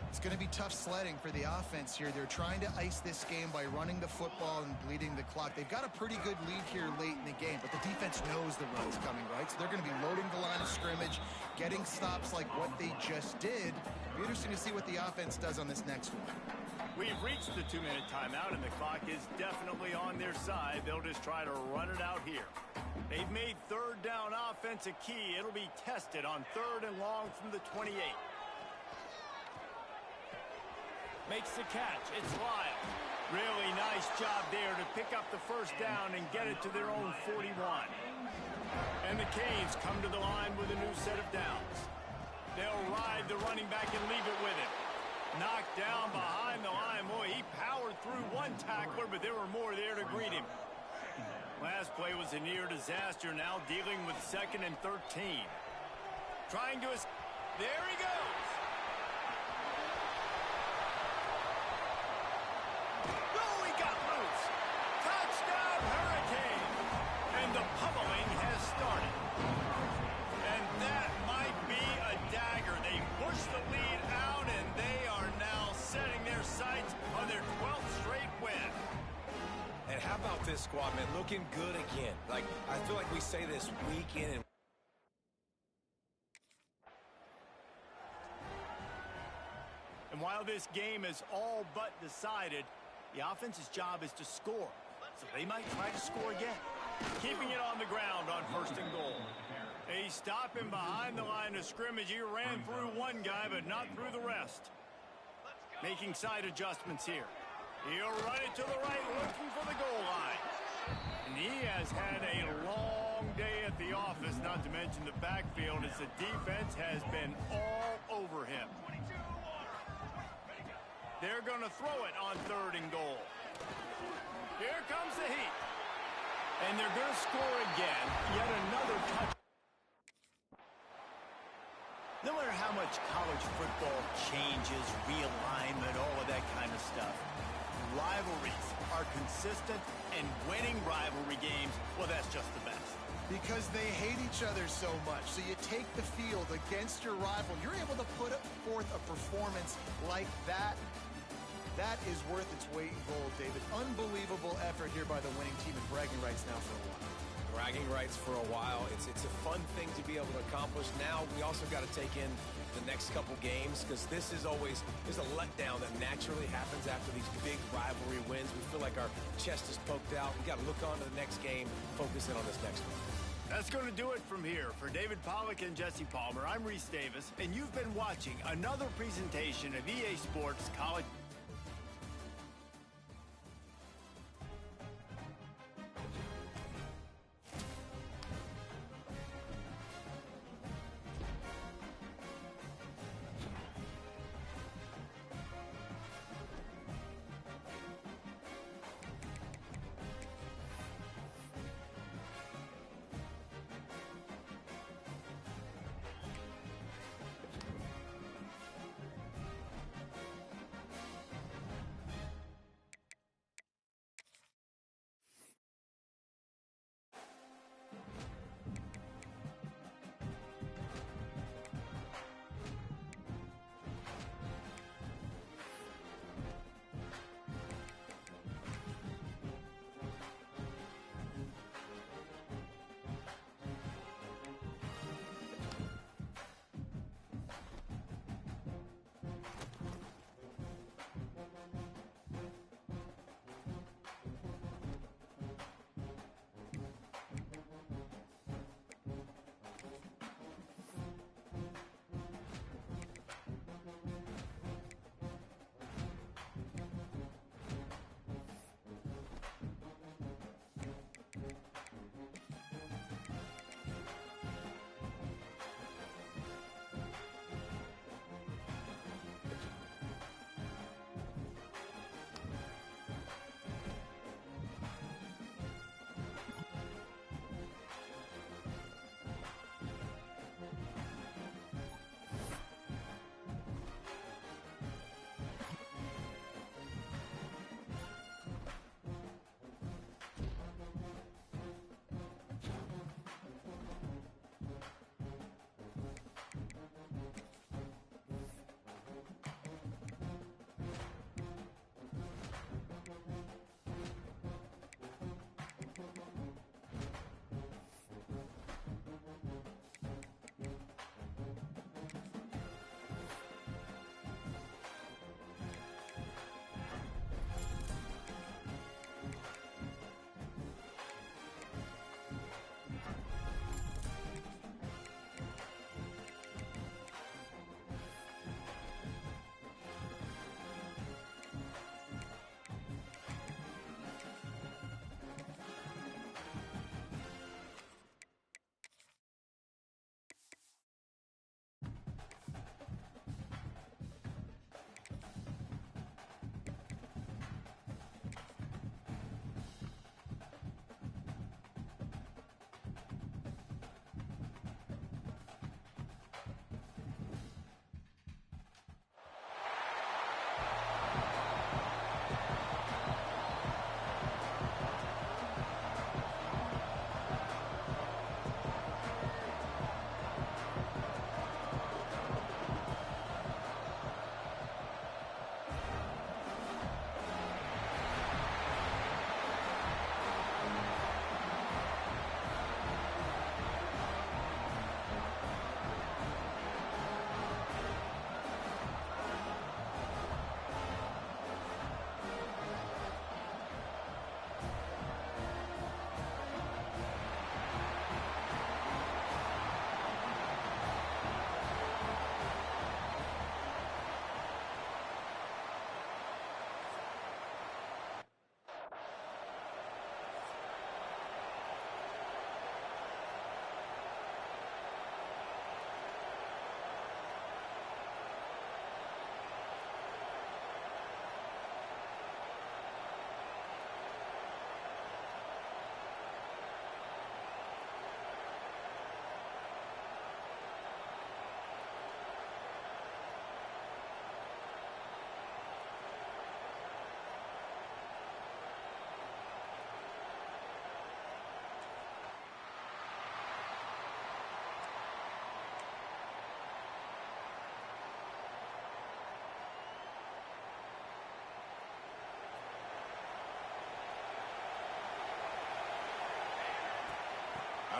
It's going to be tough sledding for the offense here. They're trying to ice this game by running the football and bleeding the clock. They've got a pretty good lead here late in the game, but the defense knows the run's coming, right? So they're going to be loading the line of scrimmage, getting stops like what they just did. It'll be interesting to see what the offense does on this next one. We've reached the 2-minute timeout, and the clock is definitely on their side. They'll just try to run it out here. They've made 3rd down offense a key. It'll be tested on 3rd and long from the 28. Makes the catch. It's Lyle. Really nice job there to pick up the 1st down and get it to their own 41. And the Canes come to the line with a new set of downs. They'll ride the running back and leave it with him. Knocked down behind the line. Boy, he powered through one tackler, but there were more there to greet him. Last play was a near disaster, now dealing with 2nd and 13. Trying to... There he goes! Oh, he got loose! Touchdown, Hurricane! And the pummeling has started. And that might be a dagger. They push the lead out, and they are now setting their sights on their 12th straight win. And how about this squad, man? Looking good again. Like, I feel like we say this week in and... And while this game is all but decided, the offense's job is to score. So they might try to score again. Keeping it on the ground on 1st and goal. He's stopping behind the line of scrimmage. He ran through one guy, but not through the rest. Making side adjustments here. He'll run it to the right, looking for the goal line. And he has had a long day at the office, not to mention the backfield, as the defense has been all over him. They're going to throw it on 3rd and goal. Here comes the heat. And they're going to score again. Yet another touch. No matter how much college football changes, realignment, all of that kind of stuff, rivalries are consistent, and winning rivalry games, well, that's just the best. Because they hate each other so much. So you take the field against your rival. You're able to put forth a performance like that. That is worth its weight in gold, David. Unbelievable effort here by the winning team, and bragging rights now for a while. Bragging rights for a while. It's a fun thing to be able to accomplish. Now we also got to take in the next couple games, because this is always, there's a letdown that naturally happens after these big rivalry wins. We feel like our chest is poked out. We got to look on to the next game, focus in on this next one. That's going to do it from here. For David Pollack and Jesse Palmer, I'm Reese Davis, and you've been watching another presentation of EA Sports College.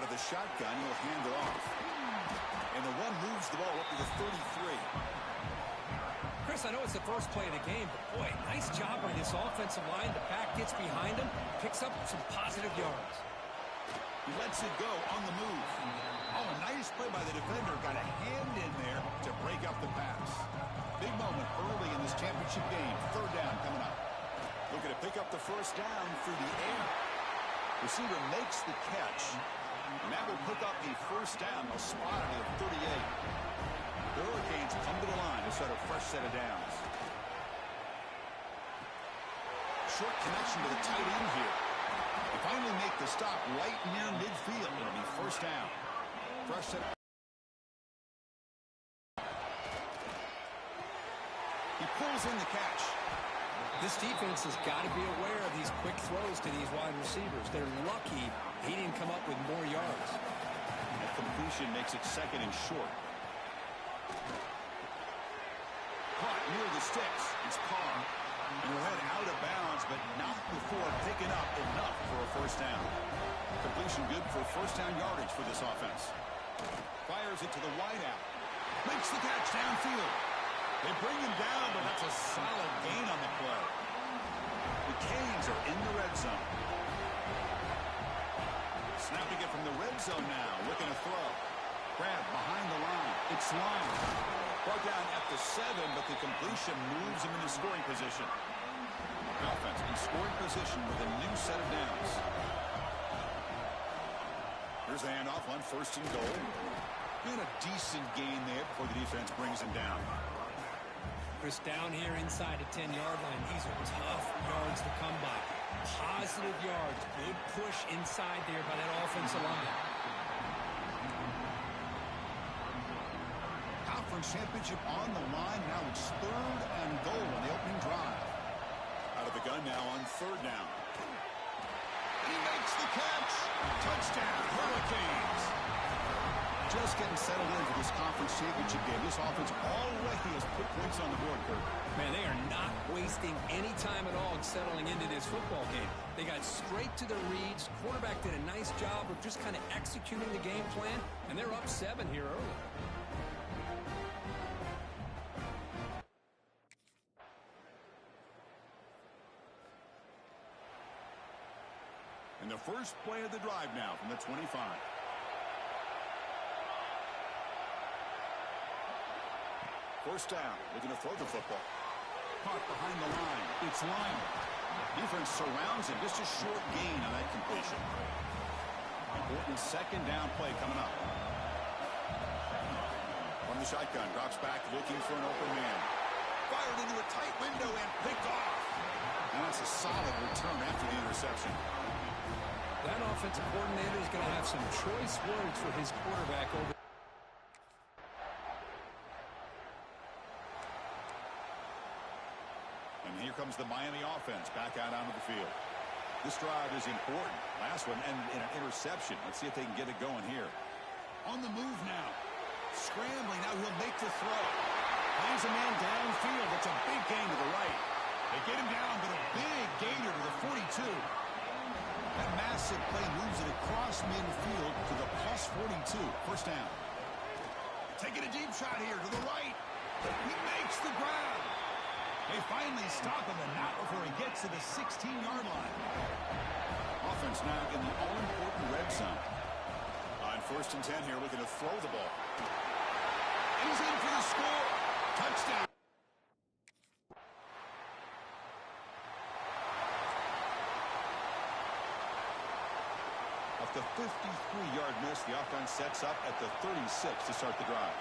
Out of the shotgun, he'll hand it off. And the run moves the ball up to the 33. Chris, I know it's the first play of the game, but boy, nice job by this offensive line. The back gets behind him, picks up some positive yards. He lets it go on the move. Oh, a nice play by the defender. Got a hand in there to break up the pass. Big moment early in this championship game. Third down coming up. Looking to pick up the first down through the air. Receiver makes the catch. And that will pick up a first down. They'll spot it at 38. The Hurricanes come to the line to start a fresh set of downs. Short connection to the tight end here. They finally make the stop right near midfield. It'll be first down. Fresh set. He pulls in the catch. This defense has got to be aware of these quick throws to these wide receivers. They're lucky he didn't come up with more yards. That completion makes it second and short. Caught near the sticks. It's Carr. And he'll head out of bounds, but not before picking up enough for a first down. Completion good for first down yardage for this offense. Fires it to the wideout. Makes the catch downfield. They bring him down, but that's a solid gain on the play. The Canes are in the red zone. Snapping it from the red zone now, looking to throw. Grab behind the line. It's Lyon. Brought down at the 7, but the completion moves him into scoring position. The offense in scoring position with a new set of downs. Here's the handoff on first and goal. And a decent gain there before the defense brings him down. Chris, down here inside the 10-yard line, these are tough yards to come by. Positive yards. Good push inside there by that offensive line. Conference championship on the line. Now it's third and goal on the opening drive. Out of the gun now on third down. He makes the catch. Touchdown, Hurricanes. Just getting settled in for this conference championship game. This offense already has put points on the board, Kurt. Man, they are not wasting any time at all in settling into this football game. They got straight to their reads. Quarterback did a nice job of just kind of executing the game plan, and they're up 7 here early. And the first play of the drive now from the 25. First down, looking to throw the football. Caught behind the line. It's Lyon. Defense surrounds him. Just a short gain on that completion. Important second down play coming up. From the shotgun, drops back looking for an open man. Fired into a tight window and picked off. And that's a solid return after the interception. That offensive coordinator is going to have some choice words for his quarterback over. And here comes the Miami offense back out onto the field. This drive is important. Last one ended in an interception. Let's see if they can get it going here. On the move now. Scrambling. Now he'll make the throw. Plays a man downfield. It's a big gain to the right. They get him down, but a big gainer to the 42. That massive play moves it across midfield to the plus 42. First down. Taking a deep shot here to the right. He makes the grab. They finally stop him, and not before he gets to the 16-yard line. Offense now in the all-important red zone. On first and 10 here, looking to throw the ball. And he's in for the score. Touchdown. Off the 53-yard miss, the offense sets up at the 36 to start the drive.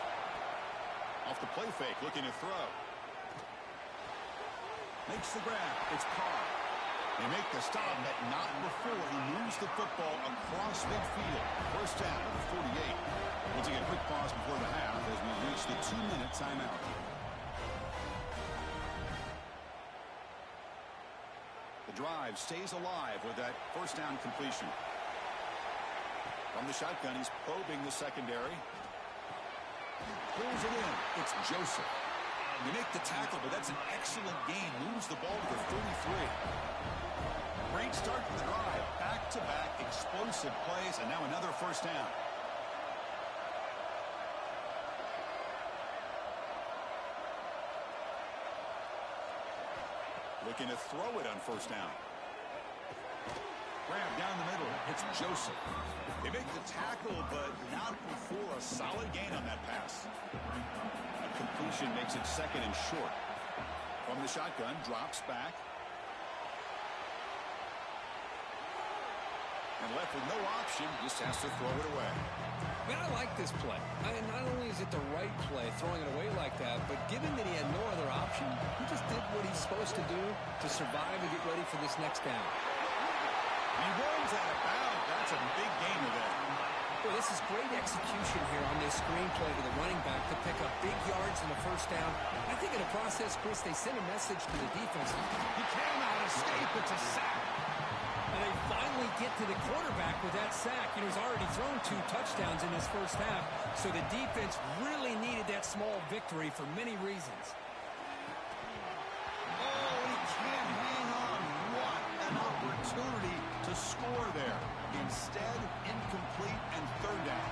Off the play fake, looking to throw. Makes the grab. It's Carr. They make the stop, but not before he moves the football across midfield. First down at the 48. We'll take a quick pause before the half as we reach the 2-minute timeout. The drive stays alive with that first down completion. From the shotgun, he's probing the secondary. Pulls it in. It's Joseph. You make the tackle, but that's an excellent gain. Moves the ball to the 33. Great start to the drive. Back back-to-back explosive plays, and now another first down. Looking to throw it on first down. Grab down the middle. It's Joseph. They make the tackle, but not before a solid gain on that pass. A completion makes it second and short. From the shotgun, drops back. And left with no option, just has to throw it away. Man, I like this play. Not only is it the right play, throwing it away like that, but given that he had no other option, he just did what he's supposed to do to survive and get ready for this next down. He runs out of bounds. That's a big gainer there. Well, this is great execution here on this screenplay to the running back to pick up big yards in the first down. I think in the process, Chris, they sent a message to the defense. He cannot escape. It's a sack. And they finally get to the quarterback with that sack. You know, he's already thrown 2 touchdowns in this first half, so the defense really needed that small victory for many reasons. Oh, he can't hang on. What an opportunity to score there. Instead, incomplete and third down.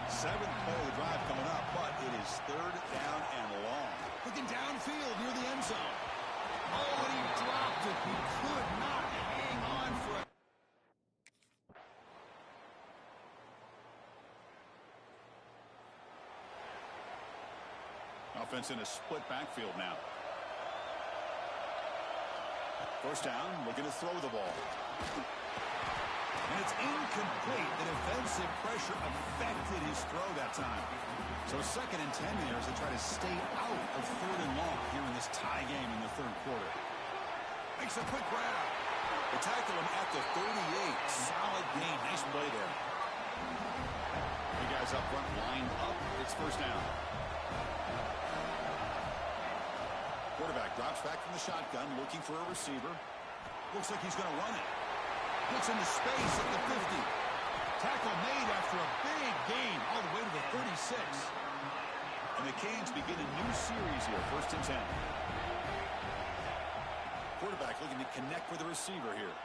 7th play of the drive coming up, but it is third down and long. Looking downfield near the end zone. Oh, and he dropped it. He could not hang on for it. Offense in a split backfield now. First down, looking to throw the ball. And it's incomplete. The defensive pressure affected his throw that time. So 2nd and 10 here as they try to stay out of 3rd and long here in this tie game in the 3rd quarter. Makes a quick grab. They tackle him at the 38. Solid gain. Nice play there. The guys up front lined up. It's first down. Quarterback drops back from the shotgun, looking for a receiver. Looks like he's going to run it. Gets into space at the 50. Tackle made after a big gain all the way to the 36. And the Canes begin a new series here, 1st and 10. Quarterback looking to connect with the receiver here.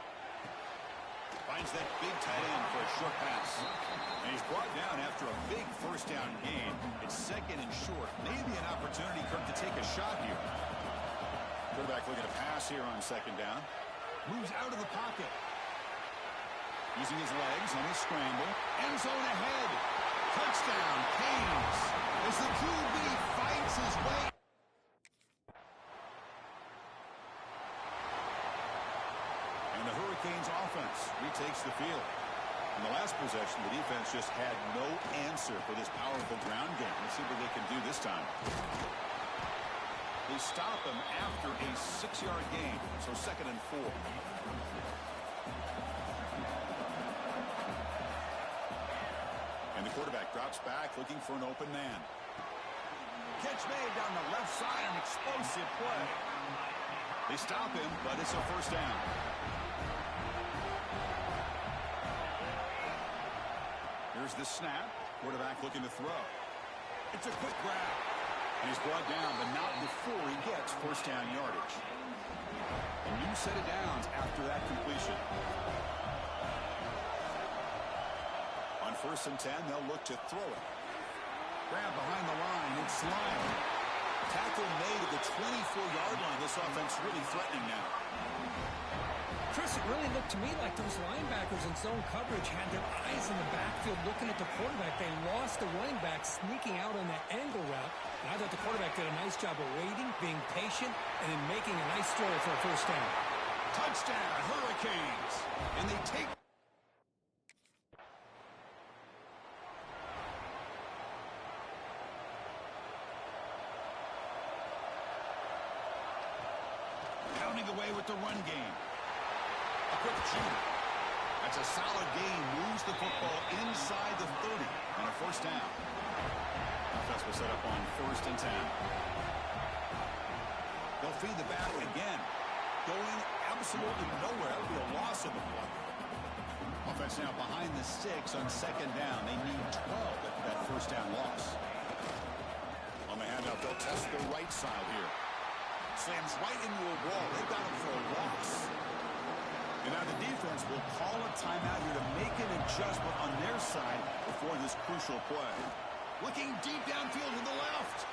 Finds that big tight end for a short pass. And he's brought down after a big first down gain. It's 2nd and short. Maybe an opportunity, Kirk, to take a shot here. Quarterback looking to pass here on 2nd down. Moves out of the pocket. Using his legs on his scramble. End zone ahead. Touchdown, Canes. As the QB fights his way. And the Hurricanes offense retakes the field. In the last possession, the defense just had no answer for this powerful ground game. Let's see what they can do this time. They stop him after a 6-yard gain, so 2nd and 4. And the quarterback drops back, looking for an open man. Catch made down the left side, an explosive play. They stop him, but it's a first down. Here's the snap. Quarterback looking to throw. It's a quick grab. And he's brought down, but not before he gets first down yardage. A new set of downs after that completion. On 1st and 10, they'll look to throw it. Grab behind the line. It's Lyle. Tackle made at the 24-yard line. This offense really threatening now. Chris, it really looked to me like those linebackers in zone coverage had their eyes in the backfield looking at the quarterback. They lost the running back sneaking out on that angle route. And I thought the quarterback did a nice job of waiting, being patient, and then making a nice throw for a first down. Touchdown, Hurricanes. And they take... Pounding away with the run game. A quick shooter. That's a solid gain. Moves the football inside the 30. And a first down. Offense will set up on 1st and 10. They'll feed the back again. Going absolutely nowhere. That would be a loss of the play. Offense now behind the 6 on 2nd down. They need 12 after that first down loss. On the handoff, they'll test the right side here. Slams right into a wall. They've got him for a loss. And now the defense will call a timeout here to make an adjustment on their side before this crucial play. Looking deep downfield to the left.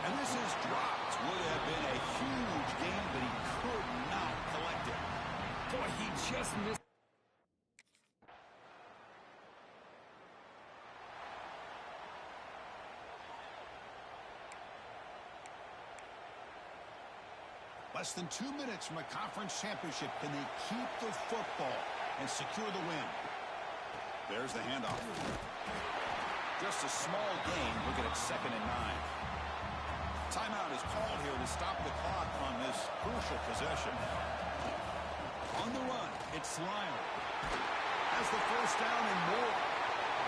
And this is dropped. Would have been a huge gain, but he could not collect it. Boy, he just missed. Less than 2 minutes from a conference championship. Can they keep the football and secure the win? There's the handoff. Just a small gain. Look at it, 2nd and 9. Timeout is called here to stop the clock on this crucial possession. On the run, it's Lyle. Has the first down and more.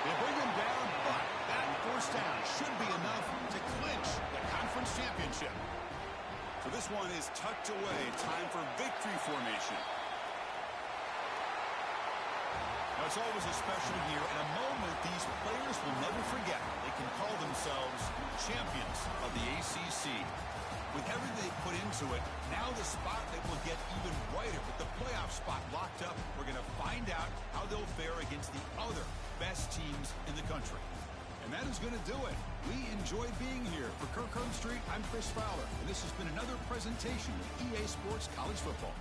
They bring him down, but that first down should be enough to clinch the conference championship. So this one is tucked away. Time for victory formation. Now it's always a special year and a moment these players will never forget. They can call themselves champions of the ACC. With everything they put into it, now the spotlight will get even brighter. With the playoff spot locked up, we're going to find out how they'll fare against the other best teams in the country. And that is going to do it. We enjoyed being here. For Kirk Herbstreit, I'm Chris Fowler, and this has been another presentation of EA Sports College Football.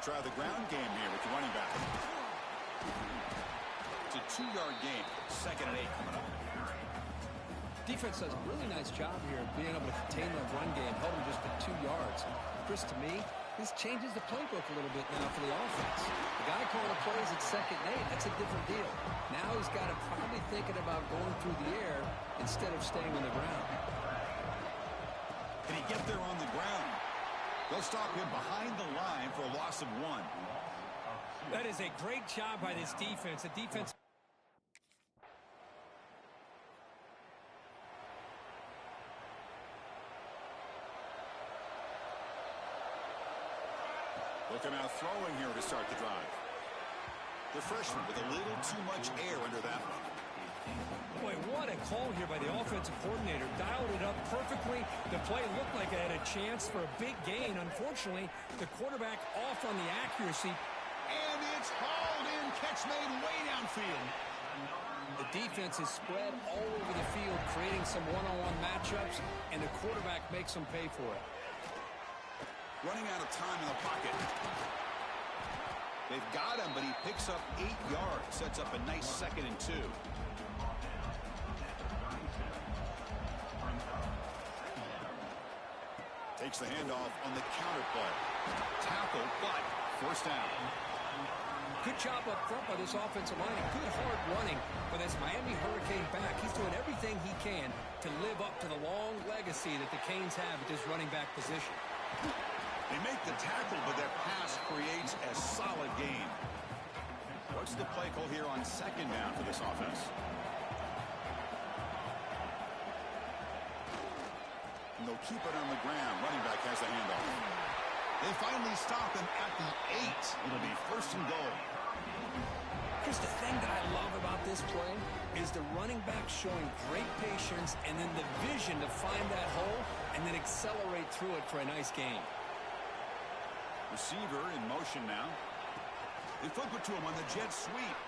They'll try the ground game here with the running back. It's a 2-yard game. 2nd and 8 coming up. Defense does a really nice job here of being able to contain the run game, held them just to 2 yards. Chris, to me, this changes the playbook a little bit now for the offense. The guy calling the plays at 2nd and 8, that's a different deal. Now he's got to probably thinking about going through the air instead of staying on the ground. Can he get there on the ground? They'll stop him behind the line for a loss of 1. That is a great job by this defense. The defense. Look at out throwing here to start the drive. The freshman with a little too much air under that one. Boy, what a call here by the offensive coordinator. Dialed it up perfectly. The play looked like it had a chance for a big gain. Unfortunately, the quarterback off on the accuracy. And it's hauled in. Catch made way downfield. The defense is spread all over the field, creating some one-on-one matchups, and the quarterback makes them pay for it. Running out of time in the pocket. They've got him, but he picks up 8 yards. Sets up a nice 2nd and 2. Takes the handoff on the counter play. Tackle, but first down. Good job up front by this offensive line. And good hard running by this Miami Hurricane back. He's doing everything he can to live up to the long legacy that the Canes have at this running back position. They make the tackle, but that pass creates a solid gain. What's the play call here on 2nd down for this offense? And they'll keep it on the ground. Running back has the handoff. They finally stop him at the 8. It'll be 1st and goal. Here's the thing that I love about this play is the running back showing great patience and then the vision to find that hole and then accelerate through it for a nice gain. Receiver in motion now. They flip it to him on the jet sweep.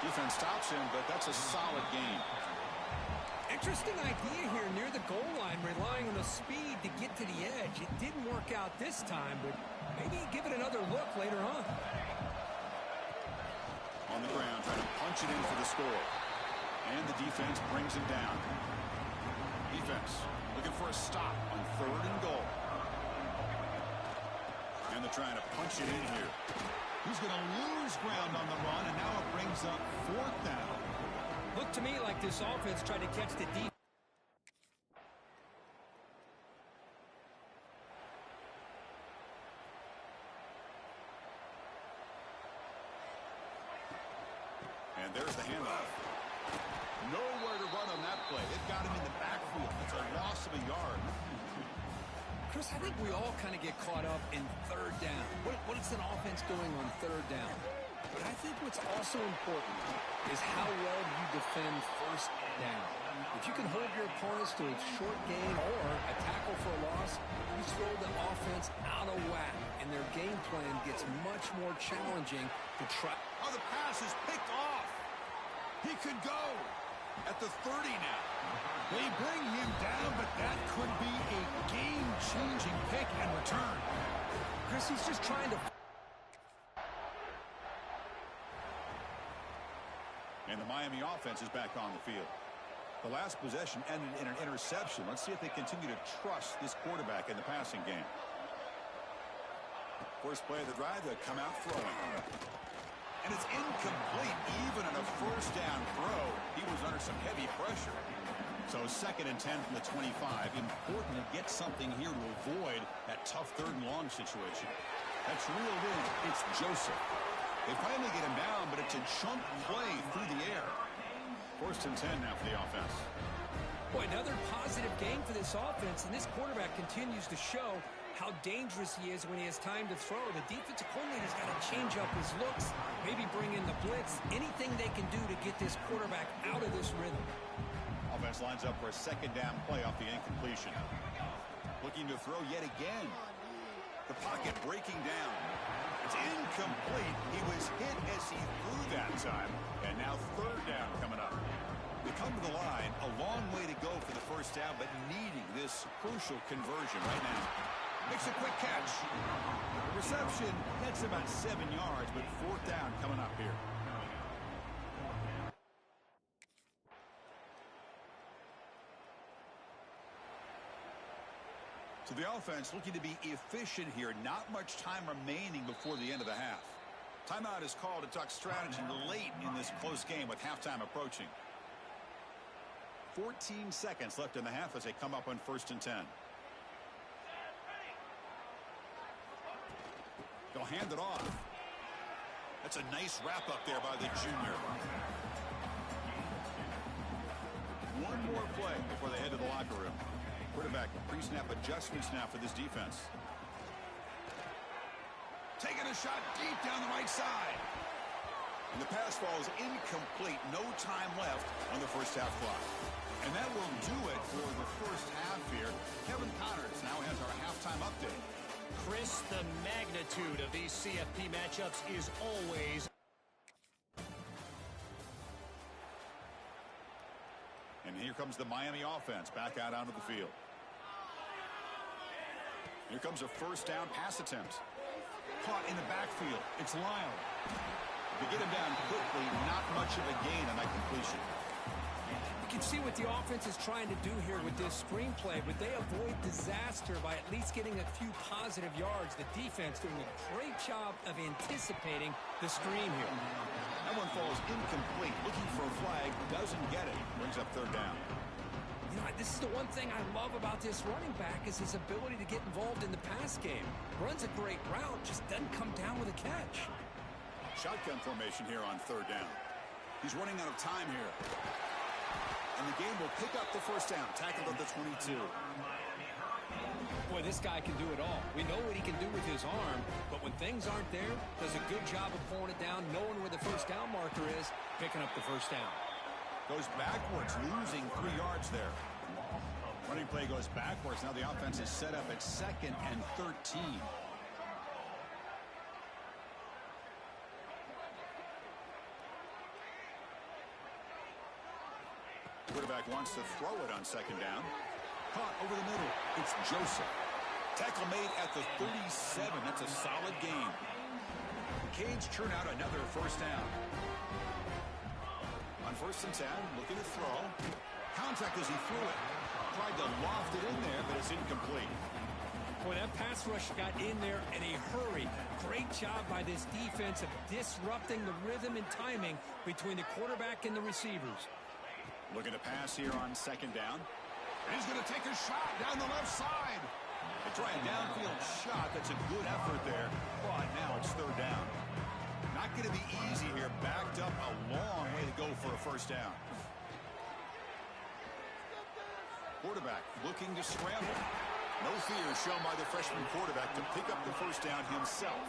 Defense stops him, but that's a solid gain. Interesting idea here near the goal line, relying on the speed to get to the edge. It didn't work out this time, but maybe give it another look later on. On the ground, trying to punch it in for the score. And the defense brings him down. Defense looking for a stop on 3rd and goal. And they're trying to punch it in here. He's going to lose ground on the run, and now it brings up 4th down. Looked to me like this offense tried to catch the deep. And there's the handoff. Nowhere to run on that play. They've got him in the backfield. It's a loss of a yard. Chris, I think we all kind of get caught up in 3rd down. What is an offense doing on 3rd down? But I think what's also important is how well you defend 1st down. If you can hold your opponents to a short gain or a tackle for a loss, you throw the offense out of whack, and their game plan gets much more challenging to try. Oh, the pass is picked off. He could go at the 30 now. They bring him down, but that could be a game-changing pick and return. Chris, he's just trying to... And the Miami offense is back on the field. The last possession ended in an interception. Let's see if they continue to trust this quarterback in the passing game. First play of the drive, they come out throwing. And it's incomplete, even on a 1st down throw. He was under some heavy pressure. So 2nd and 10 from the 25. Important to get something here to avoid that tough 3rd and long situation. That's reeled in. It's Joseph. They finally get him down, but it's a chunk play through the air. 1st and 10 now for the offense. Boy, another positive game for this offense, and this quarterback continues to show how dangerous he is when he has time to throw. The defensive coordinator's got to change up his looks, maybe bring in the blitz, anything they can do to get this quarterback out of this rhythm. Offense lines up for a 2nd down play off the incompletion. Looking to throw yet again. The pocket breaking down. It's incomplete. He was hit as he threw that time. And now 3rd down coming up. They come to the line, a long way to go for the 1st down, but needing this crucial conversion right now. Makes a quick catch. Reception, that's about 7 yards, but fourth down coming up here. So the offense looking to be efficient here. Not much time remaining before the end of the half. Timeout is called to talk strategy late in this close game with halftime approaching. 14 seconds left in the half as they come up on 1st and 10. They'll hand it off. That's a nice wrap up there by the junior. One more play before they head to the locker room. Quarterback pre-snap adjustments now for this defense. Taking a shot deep down the right side. And the pass falls incomplete. No time left on the first half clock. And that will do it for the first half here. Kevin Connors now has our halftime update. Chris, the magnitude of these CFP matchups is always... And here comes the Miami offense back out onto the field. Here comes a first down pass attempt. Caught in the backfield. It's Lyle. To get him down quickly, not much of a gain on that completion. You can see what the offense is trying to do here with this screenplay, but they avoid disaster by at least getting a few positive yards. The defense doing a great job of anticipating the screen here. That one falls incomplete. Looking for a flag. Doesn't get it. Brings up third down. You know, this is the one thing I love about this running back is his ability to get involved in the pass game. Runs a great route, just doesn't come down with a catch. Shotgun formation here on third down. He's running out of time here. And the game will pick up the first down. Tackled at the 22. Boy, this guy can do it all. We know what he can do with his arm, but when things aren't there, does a good job of pulling it down, knowing where the first down marker is, picking up the first down. Goes backwards, losing 3 yards there. Running play goes backwards. Now the offense is set up at 2nd and 13. Quarterback wants to throw it on 2nd down. Caught over the middle. It's Joseph. Tackle made at the 37. That's a solid gain. The Canes churn out another first down. On 1st and 10, looking to throw. Contact as he threw it. Tried to loft it in there, but it's incomplete. Boy, that pass rush got in there in a hurry. Great job by this defense of disrupting the rhythm and timing between the quarterback and the receivers. Looking to pass here on 2nd down. And he's going to take a shot down the left side. They try a downfield shot. That's a good effort there. But now it's third down. Not going to be easy here. Backed up a long way to go for a first down. Quarterback looking to scramble. No fear shown by the freshman quarterback to pick up the first down himself.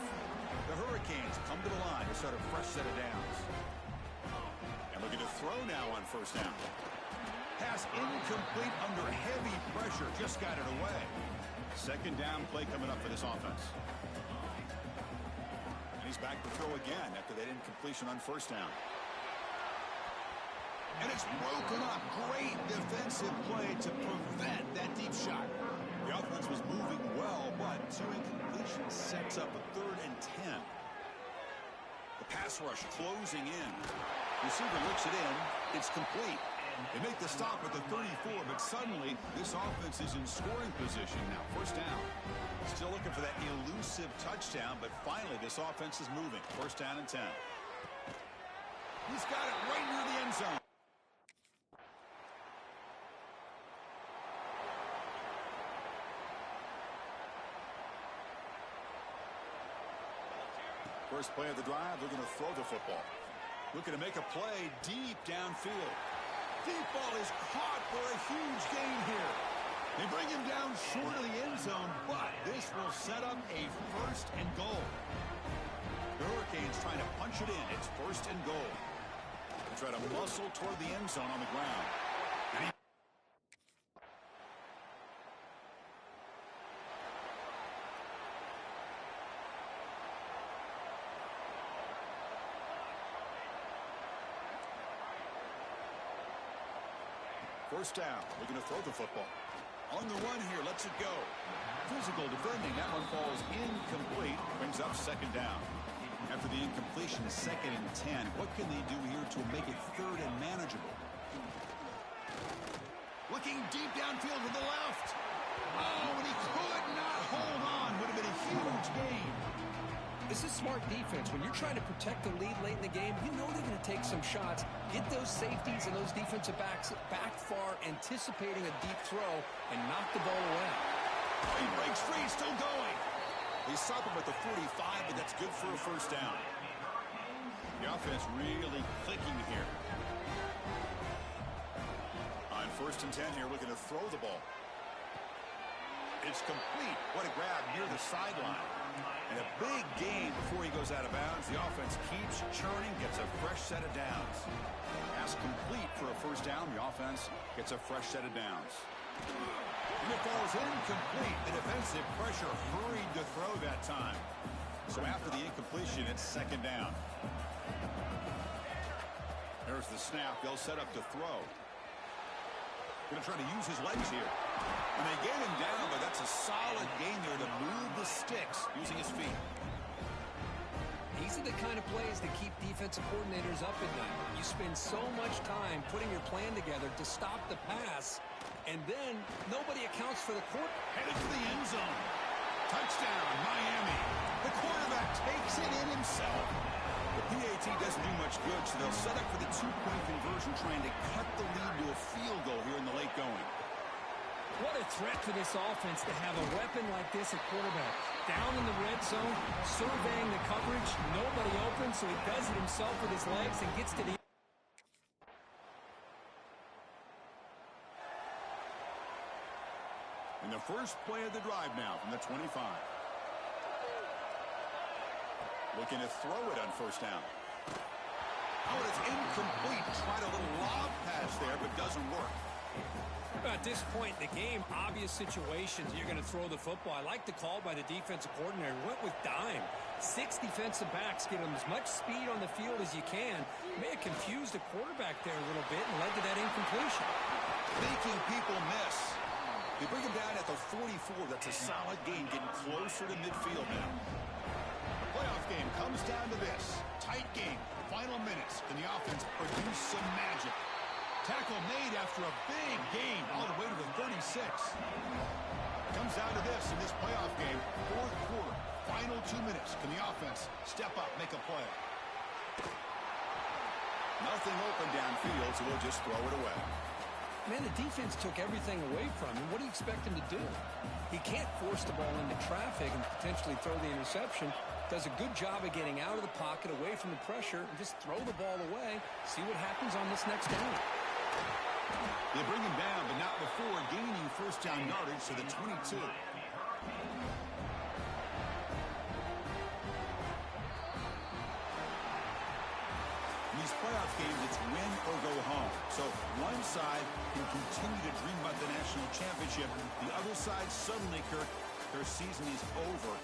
The Hurricanes come to the line to start a fresh set of downs. And looking to throw now on first down. Pass incomplete under heavy pressure. Just got it away. 2nd down play coming up for this offense. And he's back to throw again after that incompletion on first down. And it's broken up. Great defensive play to prevent that deep shot. The offense was moving well, but 2 incompletions sets up a 3rd and 10. The pass rush closing in. Receiver looks it in. It's complete. They make the stop at the 34, but suddenly this offense is in scoring position now. First down. Still looking for that elusive touchdown, but finally this offense is moving. First down and 10. He's got it right near the end zone. First play of the drive, they're going to throw the football. Looking to make a play deep downfield. Deep ball is caught for a huge gain here. They bring him down short of the end zone, but this will set up a 1st and goal. The Hurricanes trying to punch it in. It's 1st and goal. They try to muscle toward the end zone on the ground. First down. Looking to throw the football. On the run here, lets it go. Physical defending. That one falls incomplete. Brings up second down. After the incompletion, is 2nd and 10. What can they do here to make it 3rd and manageable? Looking deep downfield to the left. Oh, and he could not hold on. Would have been a huge gain. This is smart defense. When you're trying to protect the lead late in the game, you know they're going to take some shots, get those safeties and those defensive backs back far, anticipating a deep throw, and knock the ball away. He breaks free, still going. He stopped him at the 45, but that's good for a first down. The offense really clicking here. On 1st and 10 here, looking to throw the ball. It's complete. What a grab near the sideline. And a big gain before he goes out of bounds. The offense keeps churning, gets a fresh set of downs. Pass complete for a first down. The offense gets a fresh set of downs. And it falls incomplete. The defensive pressure hurried to throw that time. So after the incompletion, it's 2nd down. There's the snap. They'll set up to throw. Going to try to use his legs here. And they get him down, but that's a solid gain there to move the sticks using his feet. These are the kind of plays that keep defensive coordinators up at night. You spend so much time putting your plan together to stop the pass, and then nobody accounts for the quarterback. Headed for the end zone. Touchdown, Miami. The quarterback takes it in himself. The PAT doesn't do much good, so they'll set up for the 2-point conversion, trying to cut the lead to a field goal here in the late going. What a threat for this offense to have a weapon like this at quarterback. Down in the red zone, surveying the coverage, nobody open, so he does it himself with his legs and gets to the... In the first play of the drive now from the 25. Looking to throw it on 1st down. Oh, it's incomplete. Tried a little lob pass there, but doesn't work. At this point in the game, obvious situations, you're going to throw the football. I like the call by the defensive coordinator. Went with dime. 6 defensive backs, get them as much speed on the field as you can. May have confused the quarterback there a little bit and led to that incompletion. Making people miss. They bring him down at the 44. That's a solid gain, getting closer to midfield now. The playoff game comes down to this. Tight game. Final minutes. Can the offense produce some magic? Tackle made after a big gain all the way to the 36. Comes down to this in this playoff game. 4th quarter. Final 2 minutes. Can the offense step up, make a play? Nothing open downfield, so we'll just throw it away. Man, the defense took everything away from him. What do you expect him to do? He can't force the ball into traffic and potentially throw the interception. Does a good job of getting out of the pocket, away from the pressure, and just throw the ball away. See what happens on this next down. They bring him down, but not before gaining 1st down yardage to the 22. In these playoff games, it's win or go home. So one side can continue to dream about the national championship. The other side, suddenly, Kirk, their season is over.